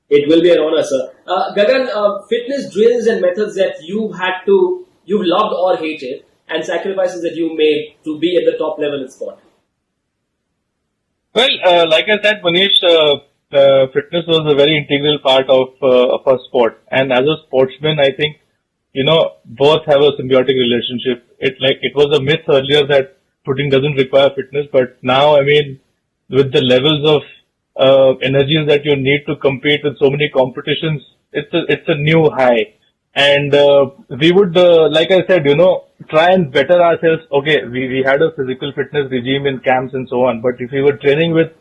It will be an honor, sir. Gagan, fitness drills and methods that you've loved or hated, and sacrifices that you made to be at the top level in sport. Well, like I said, Manish, fitness was a very integral part of our sport. And as a sportsman, I think, both have a symbiotic relationship. It was a myth earlier that footing doesn't require fitness, but now, with the levels of energies that you need to compete with so many competitions, it's a new high. And we would, like I said, try and better ourselves. Okay, we had a physical fitness regime in camps and so on, but if we were training with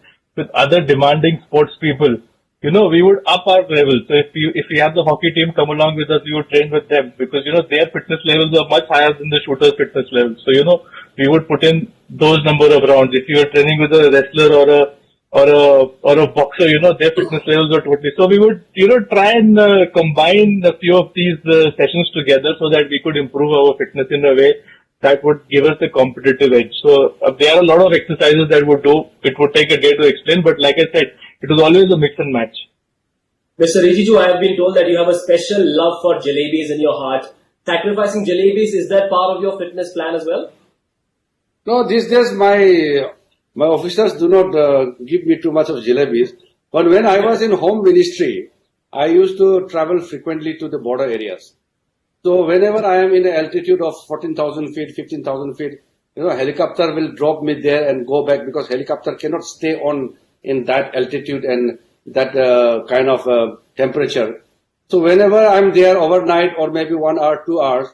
other demanding sports people, we would up our level. So if we have the hockey team come along with us, we would train with them, because their fitness levels are much higher than the shooters' fitness levels. So we would put in those number of rounds. If you were training with a wrestler or a boxer, their fitness levels are totally. So we would, try and combine a few of these sessions together so that we could improve our fitness in a way that would give us a competitive edge. So there are a lot of exercises that would do. It would take a day to explain, but like I said, it was always a mix and match. Mr. Rijiju, I have been told that you have a special love for jalebis in your heart. Sacrificing jalebis, is that part of your fitness plan as well? No, these days my officers do not give me too much of jalebis. But when I was in home ministry, I used to travel frequently to the border areas. So whenever I am in an altitude of 14,000 feet, 15,000 feet, helicopter will drop me there and go back because helicopter cannot stay on in that altitude and that kind of temperature. So whenever I'm there overnight or maybe 1 hour, 2 hours,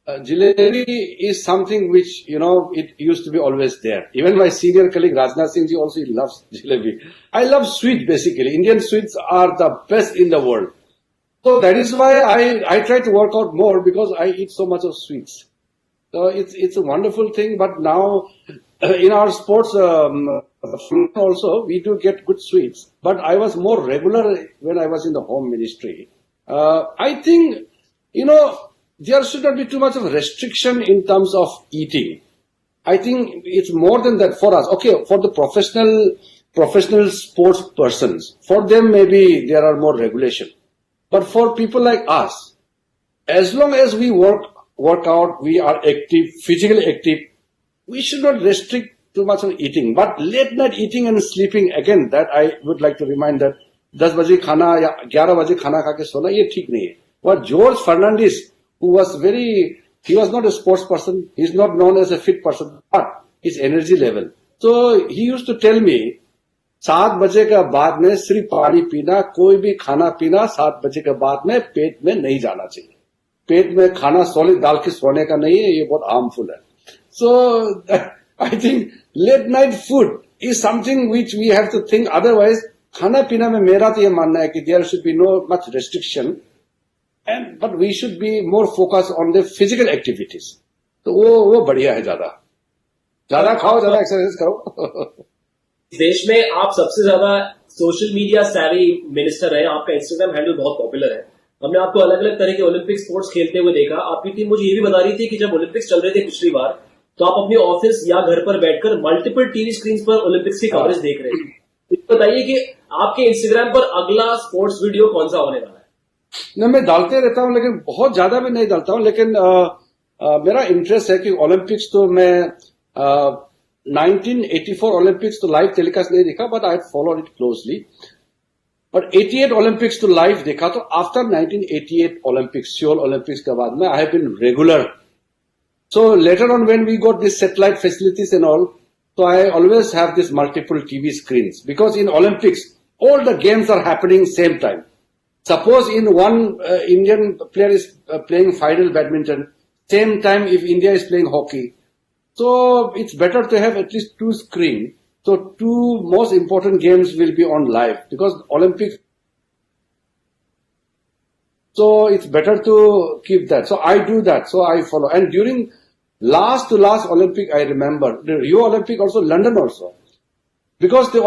jalebi is something which, it used to be always there. Even my senior colleague Rajnath Singh ji also loves jalebi. I love sweet basically. Indian sweets are the best in the world. So that is why I try to work out more because I eat so much of sweets. So it's a wonderful thing. But now in our sports also we do get good sweets. But I was more regular when I was in the home ministry. I think, there should not be too much of restriction in terms of eating. I think it's more than that for us. Okay, for the professional sports persons, for them maybe there are more regulation. But for people like us, as long as we work out, we are active, physically active, we should not restrict too much on eating. But late night eating and sleeping, again, that I would like to remind that 10 baje khana ya 11 baje khana kha ke sona, ye theek nahi hai. What George Fernandes, who was he was not a sports person, he's not known as a fit person, but his energy level. So he used to tell me, 7 बजे के बाद में सिर्फ पानी पीना, कोई भी खाना पीना 7 बजे के बाद में पेट में नहीं जाना चाहिए. पेट में खाना सॉलिड डाल के सोने का नहीं है, ये बहुत हार्मफुल है. So I think late night food is something which we have to think. Otherwise, खाना पीना में मेरा तो ये मानना है कि there should be no much restriction, but we should be more focused on the physical activities. तो वो बढ़िया है. ज्यादा खाओ, ज्यादा एक्सरसाइज करो. देश में आप सबसे ज्यादा सोशल मीडिया सैवी मिनिस्टर हैं. आपका इंस्टाग्राम हैंडल बहुत पॉपुलर है. हमने आपको अलग अलग तरह के ओलंपिक स्पोर्ट्स खेलते हुए देखा. आपकी टीम मुझे ये भी बता रही थी कि जब ओलंपिक्स चल रहे थे पिछली बार, तो आप अपने ऑफिस या घर पर बैठकर मल्टीपल टीवी स्क्रीन पर ओलंपिक्स की कवरेज देख रहे थे. बताइए कि आपके इंस्टाग्राम पर अगला स्पोर्ट्स वीडियो कौन सा होने वाला है? न, मैं डालते रहता हूँ, लेकिन बहुत ज्यादा भी नहीं डालता हूँ. लेकिन मेरा इंटरेस्ट है कि ओलंपिक्स तो मैं 1984 ओलंपिक्स तो लाइव टेलीकास्ट नहीं देखा, but I followed it closely. But 88 Olympics तो लाइव देखा. तो आफ्टर 1988 ओलंपिक्स, सियोल ओलंपिक्स के बाद में I have been regular. So later on when we got this satellite facilities and all, so I always have this multiple TV screens because in Olympics all the games are happening same time. Suppose in one Indian player is playing final badminton, same time if India is playing hockey. So it's better to have at least 2 screens. So 2 most important games will be on live because Olympics. So it's better to keep that. So I do that. So I follow. And during last to last Olympic, I remember the Rio Olympic also, London also, because the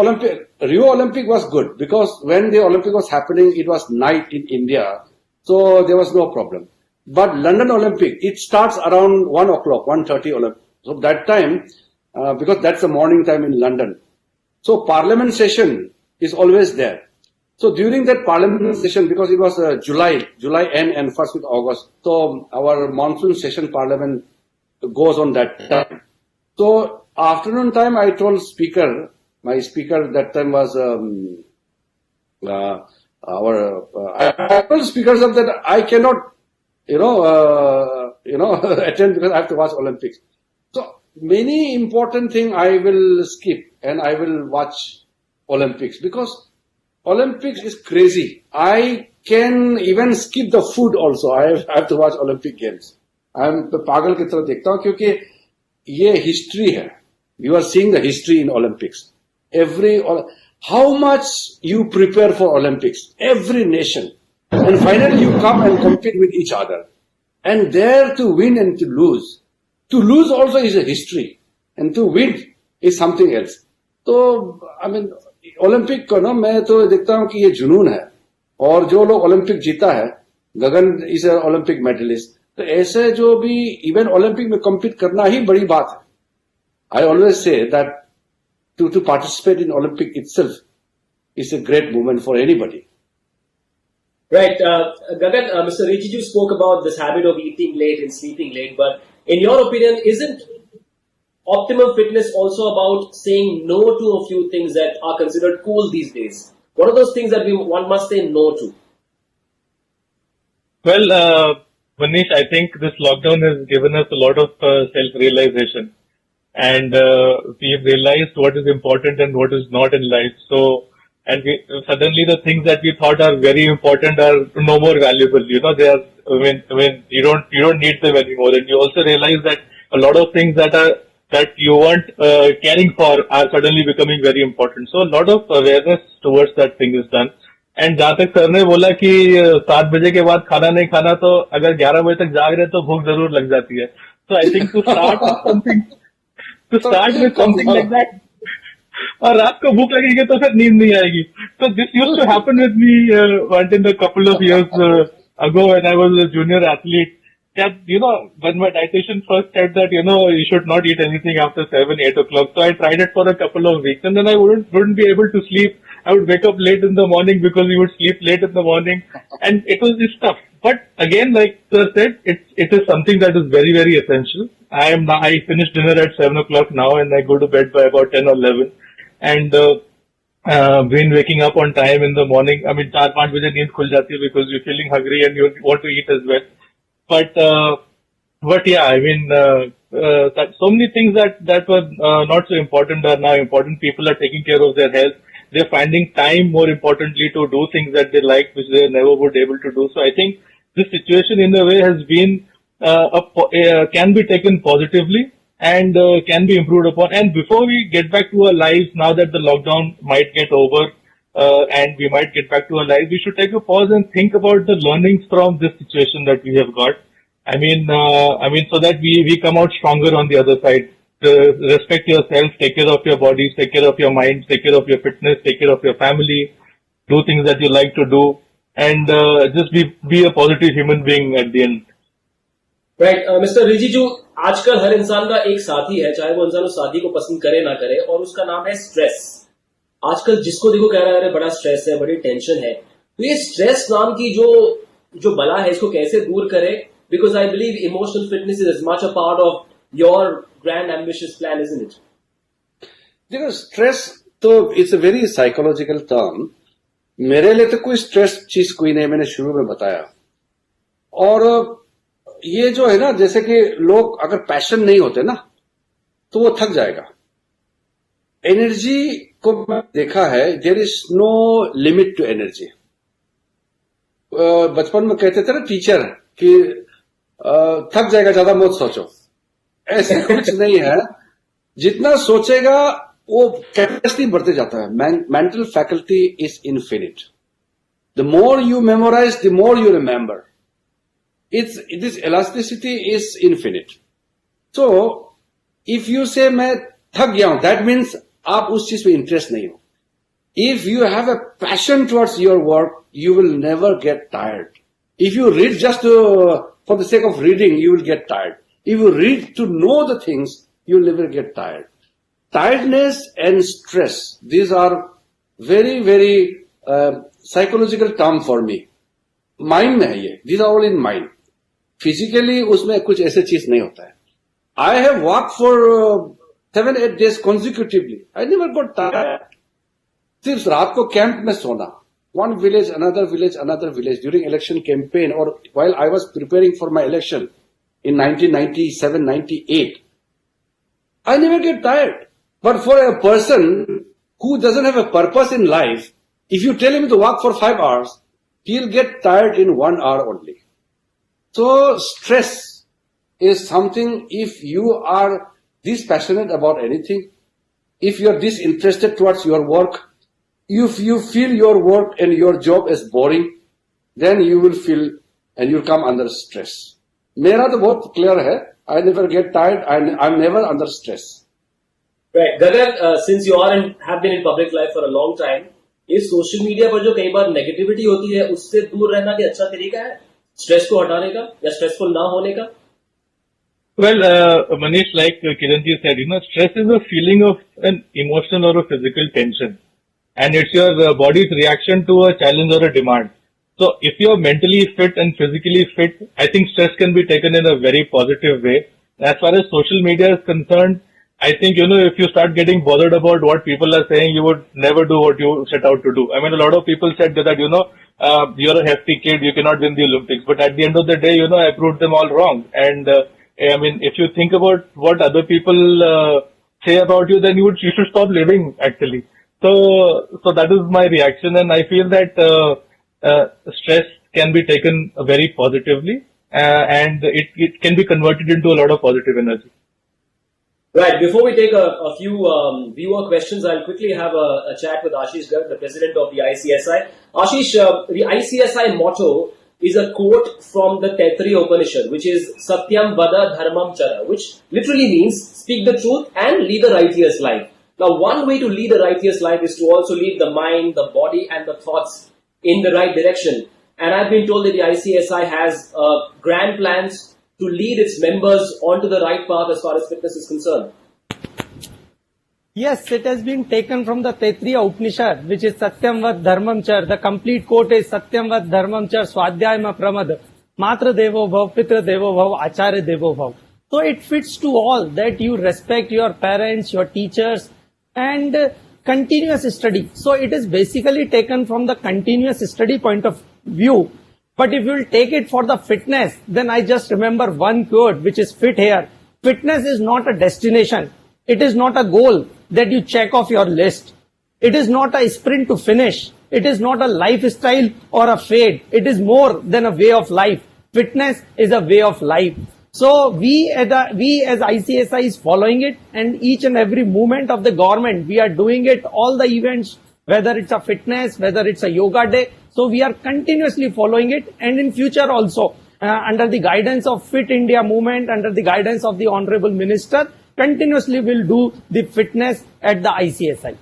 Rio Olympic was good because when the Olympic was happening, it was night in India, so there was no problem. But London Olympic, it starts around 1 o'clock, 1:30 Olympic. So that time, because that's the morning time in London, so Parliament session is always there. So during that Parliament session, because it was July end and first week August, so our monsoon session Parliament goes on that time. So afternoon time, I told my speaker that time was I told speakers of that I cannot attend because I have to watch Olympics. So many important thing I will skip and I will watch Olympics because Olympics is crazy. I can even skip the food also. I have to watch Olympic games. I'm पागल की तरह देखता हूँ क्योंकि ये history है. You are seeing the history in Olympics. How much you prepare for Olympics, every nation, and finally you come and compete with each other, and there to win and to lose. To lose also is a history, and to win is something else. तो I mean Olympic को ना मैं तो देखता हूँ कि ये जुनून है. और जो लोग ओलंपिक जीता है, गगन is an Olympic medalist. तो ऐसे जो भी इवन ओलंपिक में कम्पीट करना ही बड़ी बात है. I always say that to participate in Olympic itself is a great moment for anybody. Right. Gagan, Mr. Rijiju spoke about this habit of eating late and sleeping late, but in your opinion, isn't optimum fitness also about saying no to a few things that are considered cool these days? What are those things that one must say no to? Well, Manish, I think this lockdown has given us a lot of self-realization, and we've realized what is important and what is not in life. So, and suddenly the things that we thought are very important are no more valuable. You know, they are when you don't need them anymore, and you also realize that a lot of things that you weren't caring for are suddenly becoming very important. So, a lot of awareness towards that thing is done. And जहां तक sir ने बोला कि 7 बजे के बाद खाना नहीं खाना, तो अगर 11 बजे तक जाग रहे तो भूख जरूर लग जाती है. तो I think to start with something like that, और रात को भूख लगेगी तो फिर नींद नहीं आएगी. तो this used to happen with me one in the couple of years ago when I was a junior athlete. That, you know, when my dietitian first said that, you know, you should not eat anything after 7, 8 o'clock. So I tried it for a couple of weeks, and then I wouldn't be able to sleep. I would wake up late in the morning because we would sleep late in the morning, and it was just tough. But again, like sir said, it is something that is very, very essential. I finish dinner at 7 o'clock now, and I go to bed by about 10 or 11. And been waking up on time in the morning. I mean, 4-5 baje neend khul jati hai because you're feeling hungry and you want to eat as well. But yeah, I mean, that so many things that were not so important are now important. People are taking care of their health. They're finding time, more importantly, to do things that they like, which they never would able to do. So I think this situation, in a way, has been can be taken positively and can be improved upon. And before we get back to our lives, now that the lockdown might get over and we might get back to our lives, we should take a pause and think about the learnings from this situation that we have got. I mean, so that we come out stronger on the other side. Respect yourself, take care of your bodies, take care of your mind, take care of your fitness, take care of your family, do things that you like to do, and just be a positive human being at the end. Right, Mr. Rijiju, आजकल हर इंसान का एक साथी है, चाहे वो इंसान उस साथी को पसंद करे ना करे, और उसका नाम है स्ट्रेस. आजकल जिसको देखो कह रहा है बड़ा स्ट्रेस है, बड़ी टेंशन है. तो ये स्ट्रेस नाम की जो बला है, इसको कैसे दूर करें? Because I believe emotional fitness is as much a part of your grand ambitious plan, isn't it? देखो, स्ट्रेस तो it's a very psychological term. मेरे लिए तो कोई स्ट्रेस चीज कोई नहीं, मैंने शुरू में बताया. और ये जो है ना, जैसे कि लोग अगर पैशन नहीं होते ना, तो वो थक जाएगा. एनर्जी को देखा है, there is no limit to energy. बचपन में कहते थे ना टीचर कि थक जाएगा, ज्यादा मत सोचो. ऐसे कुछ नहीं है. जितना सोचेगा वो कैपेसिटी बढ़ते जाता है. Mental faculty is infinite. The more you memorise, the more you remember. This elasticity is infinite. So, if you say मैं थक गया हूं, that means आप उस चीज में इंटरेस्ट नहीं हो. If you have a passion towards your work, you will never get tired. If you read just for the sake of reading, you will get tired. If you read to know the things, you will never get tired. Tiredness and stress, these are very, very psychological term for me. Mind में है ये. These are all in mind. Physically, उसमें कुछ ऐसे चीज नहीं होता है. I have walked for 7-8 days consecutively. I never got tired. सिर्फ रात को कैंप में सोना. One village, another village during election campaign, or while I was preparing for my election in 1997-98. I never get tired. But for a person who doesn't have a purpose in life, if you tell him to walk for 5 hours, he'll get tired in 1 hour only. So stress is something, if you are this passionate about anything, if you are this interested towards your work, if you feel your work and your job is boring, then you will feel and you'll come under stress. मेरा तो बहुत clear है. I never get tired. I'm never under stress. Right, Gagan, since you are and have been in public life for a long time, इस social media पर जो कई बार negativity होती है, उससे दूर रहना भी अच्छा तरीका है. स्ट्रेस को हटाने का या स्ट्रेसफुल ना होने का? Well, Manish, like Kiranji said, stress is a feeling of an emotional or a physical tension. And it's your body's reaction to a challenge or a demand. So if you're mentally fit and physically fit, I think stress can be taken in a very positive way. As far as social media is concerned, I think, if you start getting bothered about what people are saying, you would never do what you set out to do. I mean, a lot of people said that, you're a hefty kid, you cannot win the Olympics. But at the end of the day, I proved them all wrong. And, I mean, if you think about what other people say about you, then you should stop living, actually. So that is my reaction, and I feel that stress can be taken very positively, and it can be converted into a lot of positive energy. Right. Before we take a few viewer questions, I'll quickly have a chat with Ashish Garg, the president of the ICSI. Ashish, the ICSI motto is a quote from the Taittiriya Upanishad, which is Satyam Vada Dharmam Chara, which literally means speak the truth and lead a righteous life. Now, one way to lead a righteous life is to also lead the mind, the body, and the thoughts in the right direction. And I've been told that the ICSI has grand plans to lead its members onto the right path as far as fitness is concerned. Yes, it has been taken from the Taittiriya Upanishad, which is Satyam Vad Dharmam Char. The complete quote is Satyam Vad Dharmam Char Swadhyayama Pramad Matra Devo Bhav Pitra Devo Bhav Acharya Devo Bhav. So it fits to all that you respect your parents, your teachers, and continuous study. So it is basically taken from the continuous study point of view. But if you will take it for the fitness, then I just remember one quote which is fit here. Fitness is not a destination. It is not a goal that you check off your list. It is not a sprint to finish. It is not a lifestyle or a fad. It is more than a way of life. Fitness is a way of life. So we as ICSI is following it, and each and every movement of the government, we are doing it, all the events, whether it's a fitness, whether it's a yoga day. So we are continuously following it, and in future also, under the guidance of Fit India movement, under the guidance of the Honorable Minister, continuously will do the fitness at the ICSI.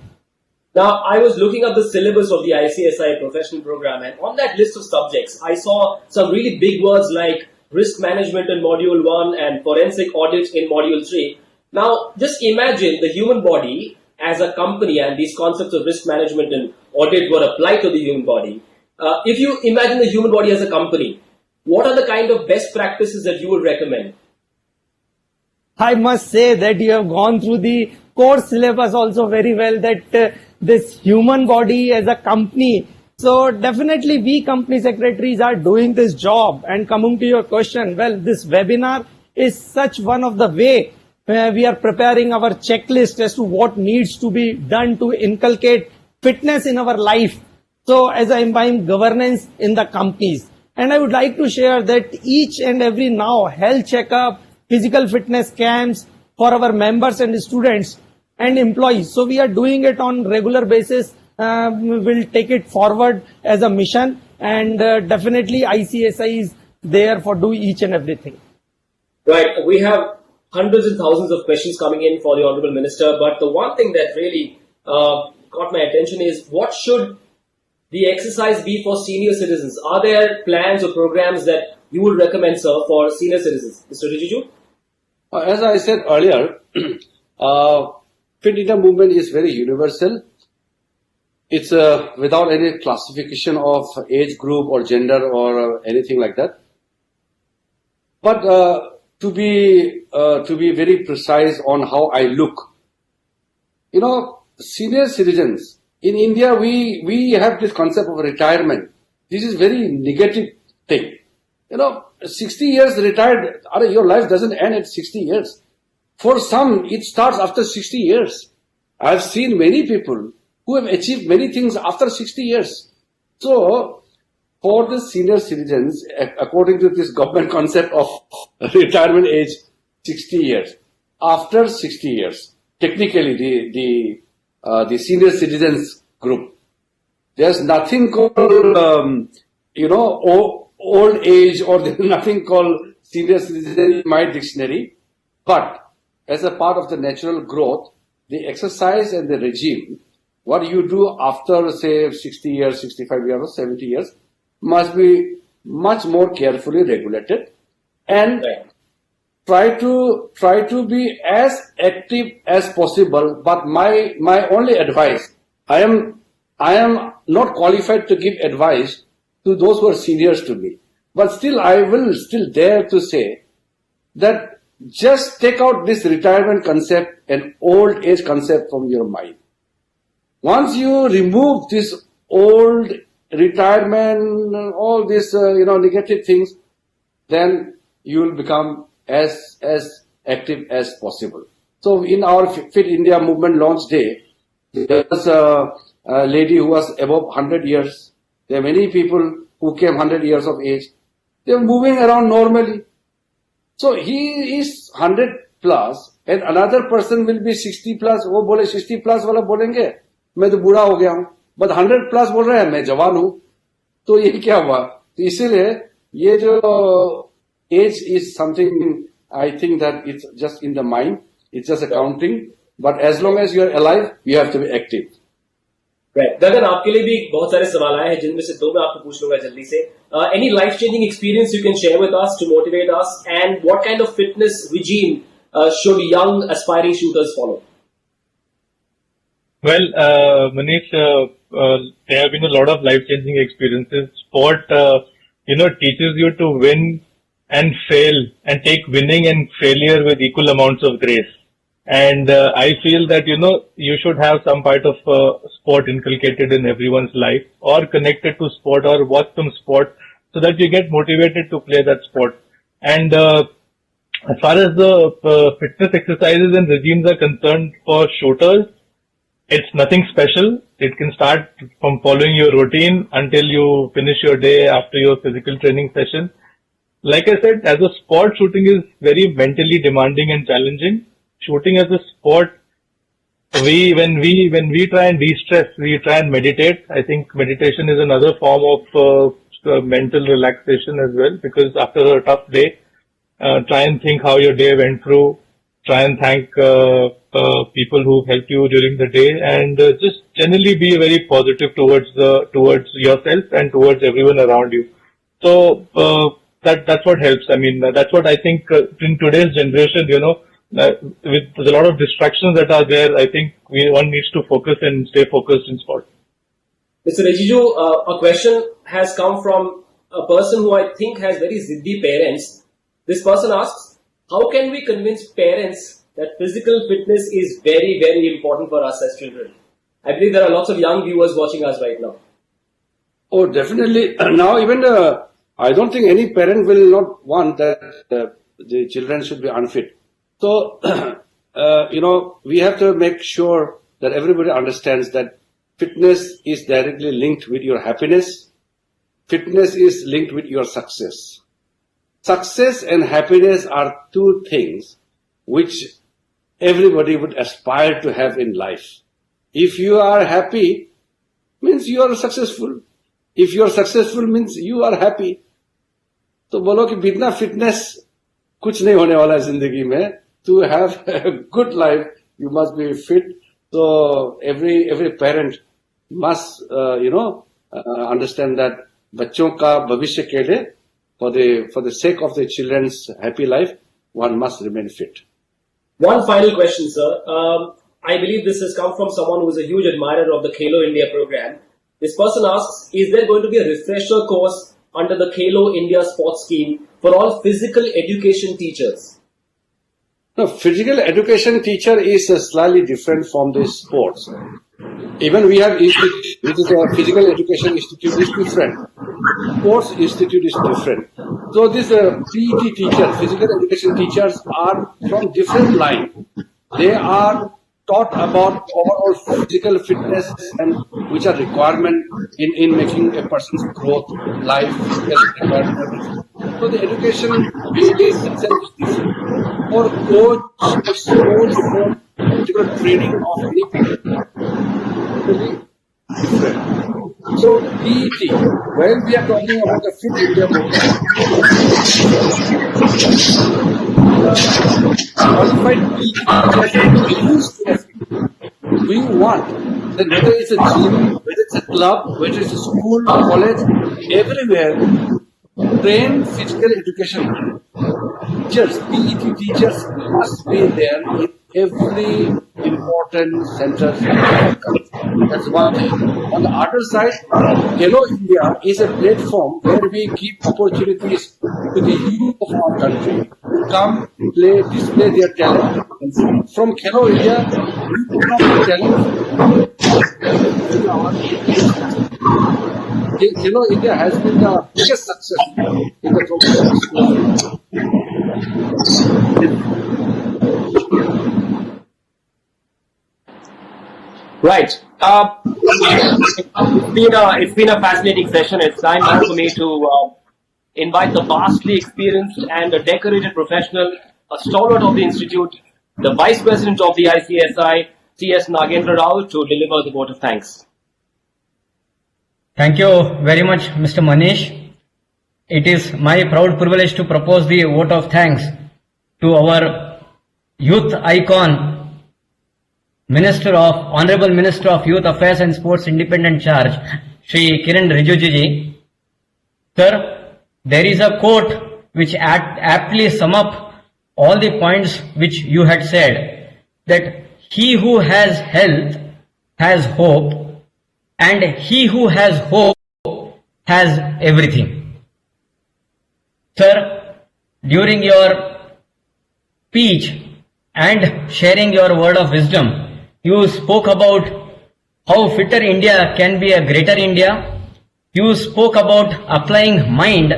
Now, I was looking up the syllabus of the ICSI professional program, and on that list of subjects, I saw some really big words like risk management in module 1 and forensic audit in module 3. Now, just imagine the human body as a company, and these concepts of risk management and audit were applied to the human body. If you imagine the human body as a company, what are the kind of best practices that you would recommend? I must say that you have gone through the course syllabus also very well, that this human body as a company. So definitely we company secretaries are doing this job. And coming to your question, well, this webinar is such one of the way we are preparing our checklist as to what needs to be done to inculcate fitness in our life. So as I imbibe governance in the companies. And I would like to share that each and every now health checkup, physical fitness camps for our members and students and employees. So we are doing it on regular basis. We will take it forward as a mission, and definitely ICSI is there for do each and everything. Right. We have hundreds and thousands of questions coming in for the Honorable Minister, but the one thing that really caught my attention is what should the exercise be for senior citizens? Are there plans or programs that you would recommend, sir, for senior citizens? Mr. Rijiju? As I said earlier, Fit India movement is very universal. It's without any classification of age group or gender or anything like that. But to be very precise on how I look, senior citizens in India, we have this concept of retirement. This is very negative thing. 60 years retired, your life doesn't end at 60 years. For some, it starts after 60 years. I've seen many people who have achieved many things after 60 years. So, for the senior citizens, according to this government concept of retirement age, 60 years. After 60 years, technically the senior citizens group, there's nothing called, old age, or there's nothing called senior citizen in my dictionary. But as a part of the natural growth, the exercise and the regime, what you do after, say, 60 years, 65 years, or 70 years, must be much more carefully regulated, and Right. try to be as active as possible. But my only advice, I am not qualified to give advice to those who are seniors to me, but still I will still dare to say that just take out this retirement concept and old age concept from your mind. Once you remove this old retirement, all these negative things, then you will become as active as possible. So in our Fit India movement launch day, there was a lady who was above 100 years. There are many people who came 100 years of age. They are moving around normally. So he is 100 plus and another person will be 60 plus. वो बोले 60 plus वाला बोलेंगे मैं तो बूढ़ा हो गया हूँ, but 100 plus बोल रहे हैं मैं जवान हूँ. तो ये क्या हुआ? तो इसीलिए ये जो age is something, I think that it's just in the mind, it's just a counting, but as long as you are alive, you have to be active. Right. गगन, आपके लिए भी बहुत सारे सवाल आए हैं जिनमें से दो मैं आपको पूछ लूंगा जल्दी से. Any life changing experience you can share with us to motivate us, and what kind of fitness regime should young aspiring shooters follow? Well, Manish, there have been a lot of life-changing experiences. Sport, teaches you to win and fail and take winning and failure with equal amounts of grace. And I feel that, you should have some part of sport inculcated in everyone's life or connected to sport or watch some sport so that you get motivated to play that sport. And as far as the fitness exercises and regimes are concerned for shooters, it's nothing special. It can start from following your routine until you finish your day after your physical training session. Like I said, as a sport, shooting is very mentally demanding and challenging. Shooting as a sport, when we try and de-stress, we try and meditate. I think meditation is another form of mental relaxation as well, because after a tough day, try and think how your day went through. Try and thank people who helped you during the day, and just generally be very positive towards yourself and towards everyone around you. So that's what helps. I mean, that's what I think in today's generation, with a lot of distractions that are there, I think one needs to focus and stay focused in sport. Mr. Rijiju, a question has come from a person who I think has very ziddy parents. This person asks, how can we convince parents that physical fitness is very, very important for us as children? I believe there are lots of young viewers watching us right now. Oh, definitely. Now, even I don't think any parent will not want that the children should be unfit. So, we have to make sure that everybody understands that fitness is directly linked with your happiness. Fitness is linked with your success. Success and happiness are two things which everybody would aspire to have in life. If you are happy, means you are successful. If you are successful, means you are happy. तो बोलो कि बिना fitness कुछ नहीं होने वाला है जिंदगी में. To have a good life, you must be fit. So every parent must, understand that बच्चों का भविष्य के लिए, for the sake of the children's happy life, one must remain fit. One final question, sir. I believe this has come from someone who is a huge admirer of the Khelo India program. This person asks, is there going to be a refresher course under the Khelo India sports scheme for all physical education teachers? No, physical education teacher is slightly different from the sports. Even we have institute, which is a physical education institute, is different. Sports institute is different. So these PET teachers, physical education teachers, are from different line. They are taught about overall physical fitness and which are requirement in making a person's growth, life, requirement. So the education is itself is different. For coach, for sports, for particular training of any people, really different. So PET, when we are talking about the Fit India program, qualified PET teachers use we want that whether it's a gym, whether it's a club, whether it's a school, college, everywhere, train physical education teachers, PET teachers must be there in every important centers of our country. That's one thing. On the other side, Hello India is a platform where we give opportunities to the youth of our country to come, play, display their talent. And from Hello India, we develop the talent. Hello India has been the biggest success in the total schools. Right. It's been a fascinating session. It's time now for me to invite the vastly experienced and a decorated professional, a stalwart of the institute, the vice president of the ICSI, C.S. Nagendra Rao, to deliver the vote of thanks. Thank you very much, Mr. Manish. It is my proud privilege to propose the vote of thanks to our youth icon, Honorable Minister of Youth Affairs and Sports Independent Charge, Shri Kiran Rijiju ji. Sir, there is a quote which aptly sum up all the points which you had said, that he who has health has hope, and he who has hope has everything. Sir, during your speech and sharing your word of wisdom, you spoke about how fitter India can be a greater India. You spoke about applying mind,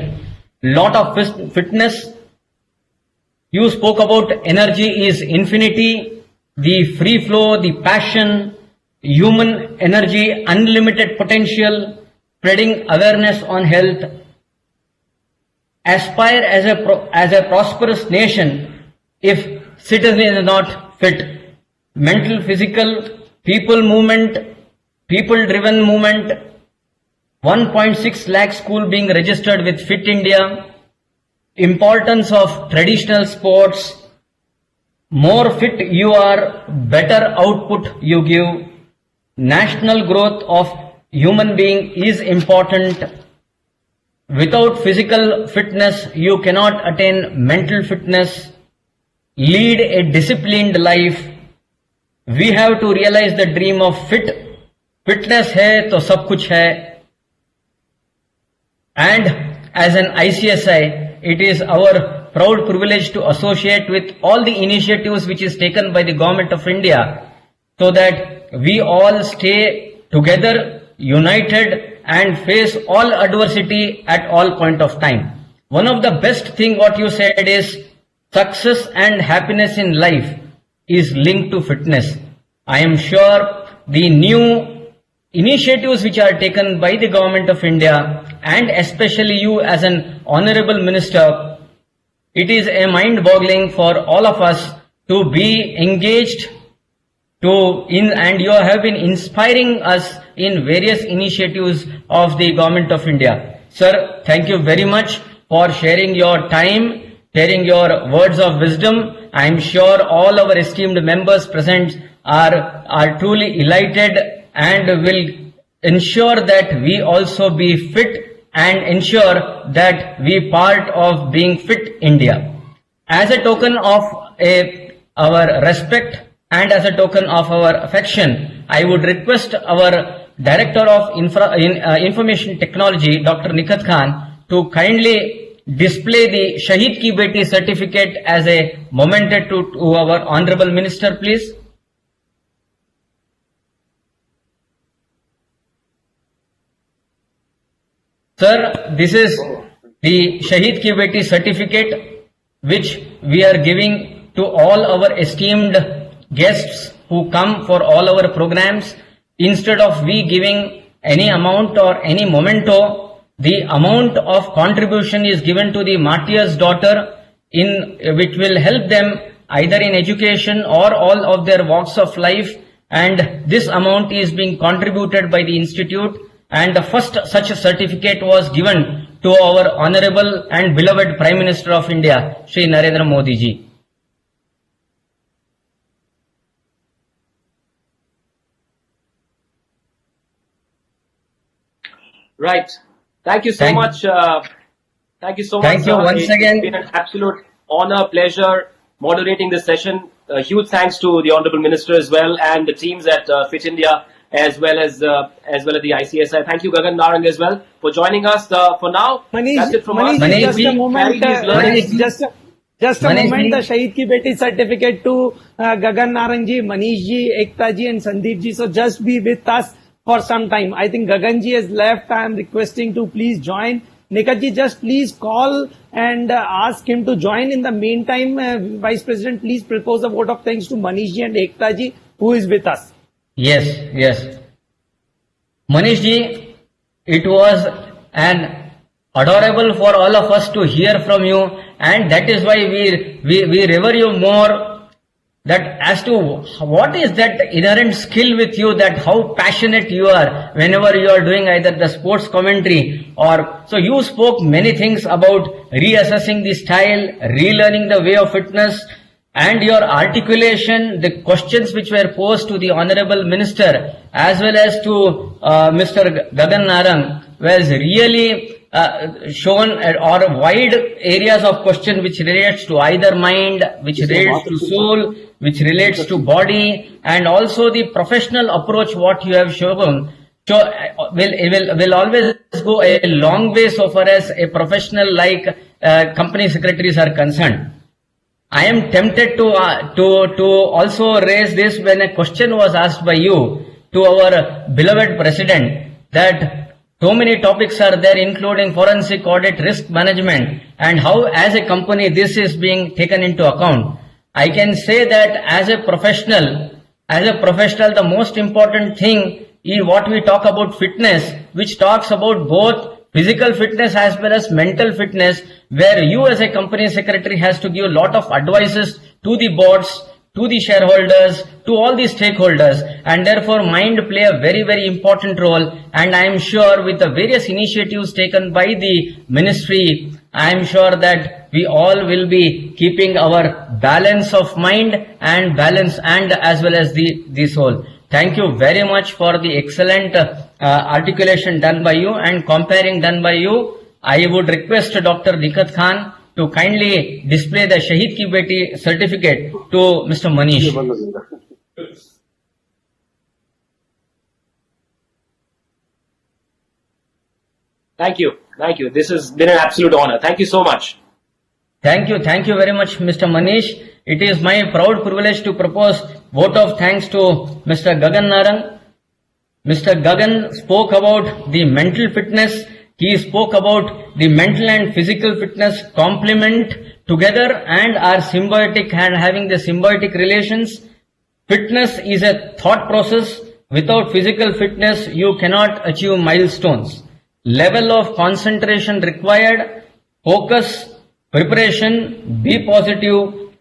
lot of fitness. You spoke about energy is infinity, the free flow, the passion, human energy, unlimited potential, spreading awareness on health. Aspire as a prosperous nation if citizen is not fit. Mental, physical, people movement, people driven movement, 1.6 lakh school being registered with Fit India, importance of traditional sports, more fit you are, better output you give, national growth of human being is important. Without physical fitness, you cannot attain mental fitness, lead a disciplined life. We have to realize the dream of fitness hai to sab kuch hai. And as an ICSI, it is our proud privilege to associate with all the initiatives which is taken by the Government of India, so that we all stay together, united, and face all adversity at all point of time. One of the best thing what you said is success and happiness in life is linked to fitness. I am sure the new initiatives which are taken by the Government of India, and especially you as an honorable minister, it is a mind-boggling for all of us to be engaged and you have been inspiring us in various initiatives of the Government of India. Sir, thank you very much for sharing your time, sharing your words of wisdom. I am sure all our esteemed members present are truly elated and will ensure that we also be fit and ensure that we part of being fit India. As a token of our respect and as a token of our affection, I would request our Director of Information Technology, Dr. Nikhat Khan, to kindly display the Shahid Ki Beti certificate as a memento to our Honorable Minister, please. Sir, this is the Shahid Ki Beti certificate which we are giving to all our esteemed guests who come for all our programs. Instead of we giving any amount or any memento, the amount of contribution is given to the martyr's daughter, which will help them either in education or all of their walks of life, and this amount is being contributed by the institute, and the first such certificate was given to our honorable and beloved Prime Minister of India, Shri Narendra Modi ji. Right. Thank you so much, Thank you so much. Thank you sir. once It's again. been an absolute honor, pleasure moderating this session. Huge thanks to the Honorable Minister as well and the teams at Fit India as well as the ICSI. Thank you, Gagan Narang, as well for joining us. For now, that's it from us. Manish, just a moment. Carry these learnings. Just a Manish moment. ji. The Shahid Ki Beti certificate to Gagan Narang ji, Manish ji, Ekta ji, and Sandeep ji. So just be with us for some time. I think Gagan ji has left. I am requesting to please join. Nikat ji, just please call and ask him to join. In the meantime, Vice President, please propose a vote of thanks to Manish ji and Ekta ji, who is with us. Yes. Manish ji, it was an adorable for all of us to hear from you, and that is why we revere you more. That as to what is that inherent skill with you, that how passionate you are whenever you are doing either the sports commentary or so. You spoke many things about reassessing the style, relearning the way of fitness, and your articulation, the questions which were posed to the Honorable Minister as well as to Mr. Gagan Narang was really shown or wide areas of question which relates to either mind, which relates to soul, which relates to body, and also the professional approach what you have shown. So will always go a long way so far as a professional like company secretaries are concerned. I am tempted to also raise this when a question was asked by you to our beloved president that so many topics are there, including forensic audit, risk management, and how as a company this is being taken into account. I can say that as a professional, the most important thing is what we talk about fitness, which talks about both physical fitness as well as mental fitness, where you as a company secretary has to give a lot of advices to the boards, to the shareholders, to all the stakeholders, and therefore mind play a very, very important role. And I am sure with the various initiatives taken by the ministry, I am sure that we all will be keeping our balance of mind and balance and as well as the soul. Thank you very much for the excellent articulation done by you and comparing done by you. I would request Dr. Nikat Khan to kindly display the Shahid Ki Beti certificate to Mr. Manish. Thank you. This has been an absolute honor. Thank you so much. Thank you very much, Mr. Manish. It is my proud privilege to propose vote of thanks to Mr. Gagan Narang. Mr. Gagan spoke about the mental fitness. He spoke about the mental and physical fitness complement together and are symbiotic and having the symbiotic relations. Fitness is a thought process. Without physical fitness, you cannot achieve milestones. Level of concentration required, focus, preparation, be positive,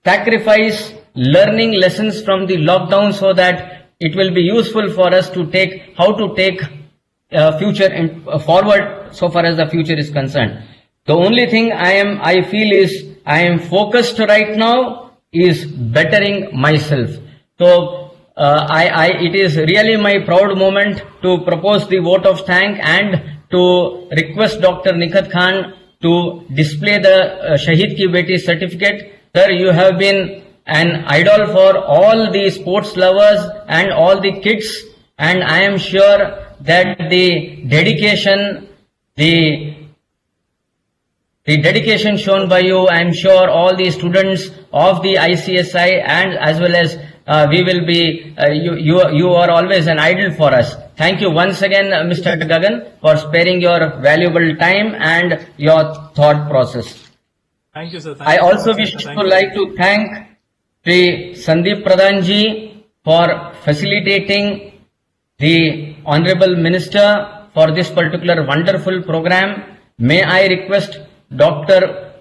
sacrifice, learning lessons from the lockdown so that it will be useful for us to take how to take future and forward so far as the future is concerned. The only thing I feel is I am focused right now is bettering myself. So it is really my proud moment to propose the vote of thanks and to request Dr. Nikat Khan to display the Shahid Ki Beti certificate. Sir, you have been an idol for all the sports lovers and all the kids, and I am sure that the dedication shown by you, I am sure all the students of the ICSI and as well as we will be, you are always an idol for us. Thank you once again, Mr. Gagan, for sparing your valuable time and your thought process. Thank you, sir. I also wish to like to thank Sri Sandeep Pradhan ji for facilitating the Honorable Minister for this particular wonderful program. May I request Dr.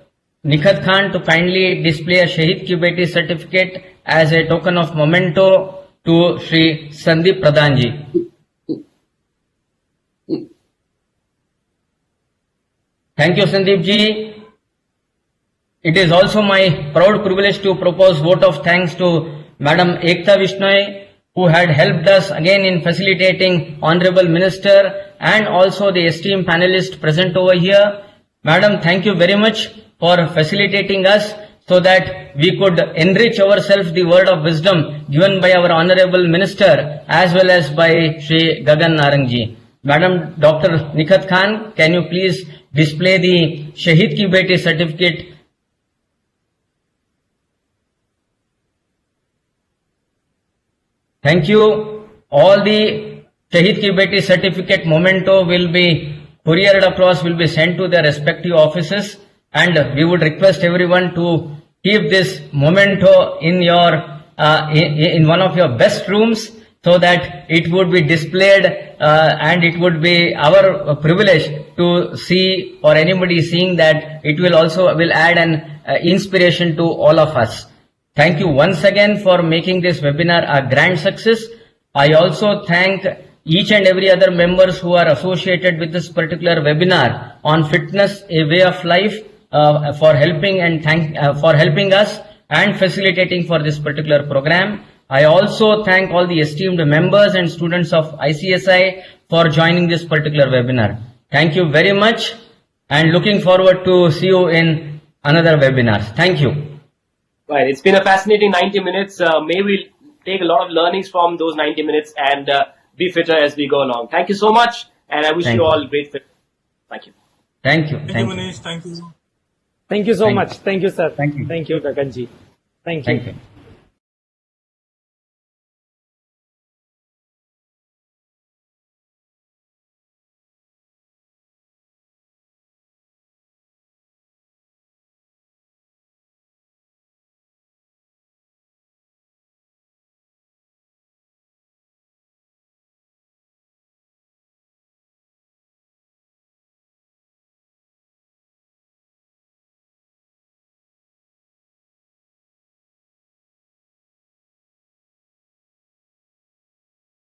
Nikat Khan to kindly display a Shahid Ki Beti certificate as a token of memento to Sri Sandeep Pradhan ji. Thank you, Sandeep ji. It is also my proud privilege to propose vote of thanks to Madam Ekta Vishnoi, who had helped us again in facilitating Honorable Minister and also the esteemed panelists present over here. Madam, thank you very much for facilitating us so that we could enrich ourselves the word of wisdom given by our Honorable Minister as well as by Shri Gagan Narangji. Madam Dr. Nikhat Khan, can you please display the Shahid Ki Beti certificate? Thank you. All the Shahid Ki Beti certificate memento will be couriered across, will be sent to their respective offices, and we would request everyone to keep this memento in your in one of your best rooms so that it would be displayed and it would be our privilege to see, or anybody seeing that, it will also will add an inspiration to all of us. Thank you once again for making this webinar a grand success. I also thank each and every other members who are associated with this particular webinar on fitness, a way of life, for helping and for helping us and facilitating for this particular program. I also thank all the esteemed members and students of ICSI for joining this particular webinar. Thank you very much, and looking forward to see you in another webinar. Thank you. Right. It's been a fascinating 90 minutes. May we take a lot of learnings from those 90 minutes and be fitter as we go along. Thank you so much, and I wish Thank you you. all great fit. Thank you. Thank you. Thank you, Manish. Thank you. Thank you so Thank much. Thank you, sir. Thank you. Thank you, Gaganji. Thank you. Thank you.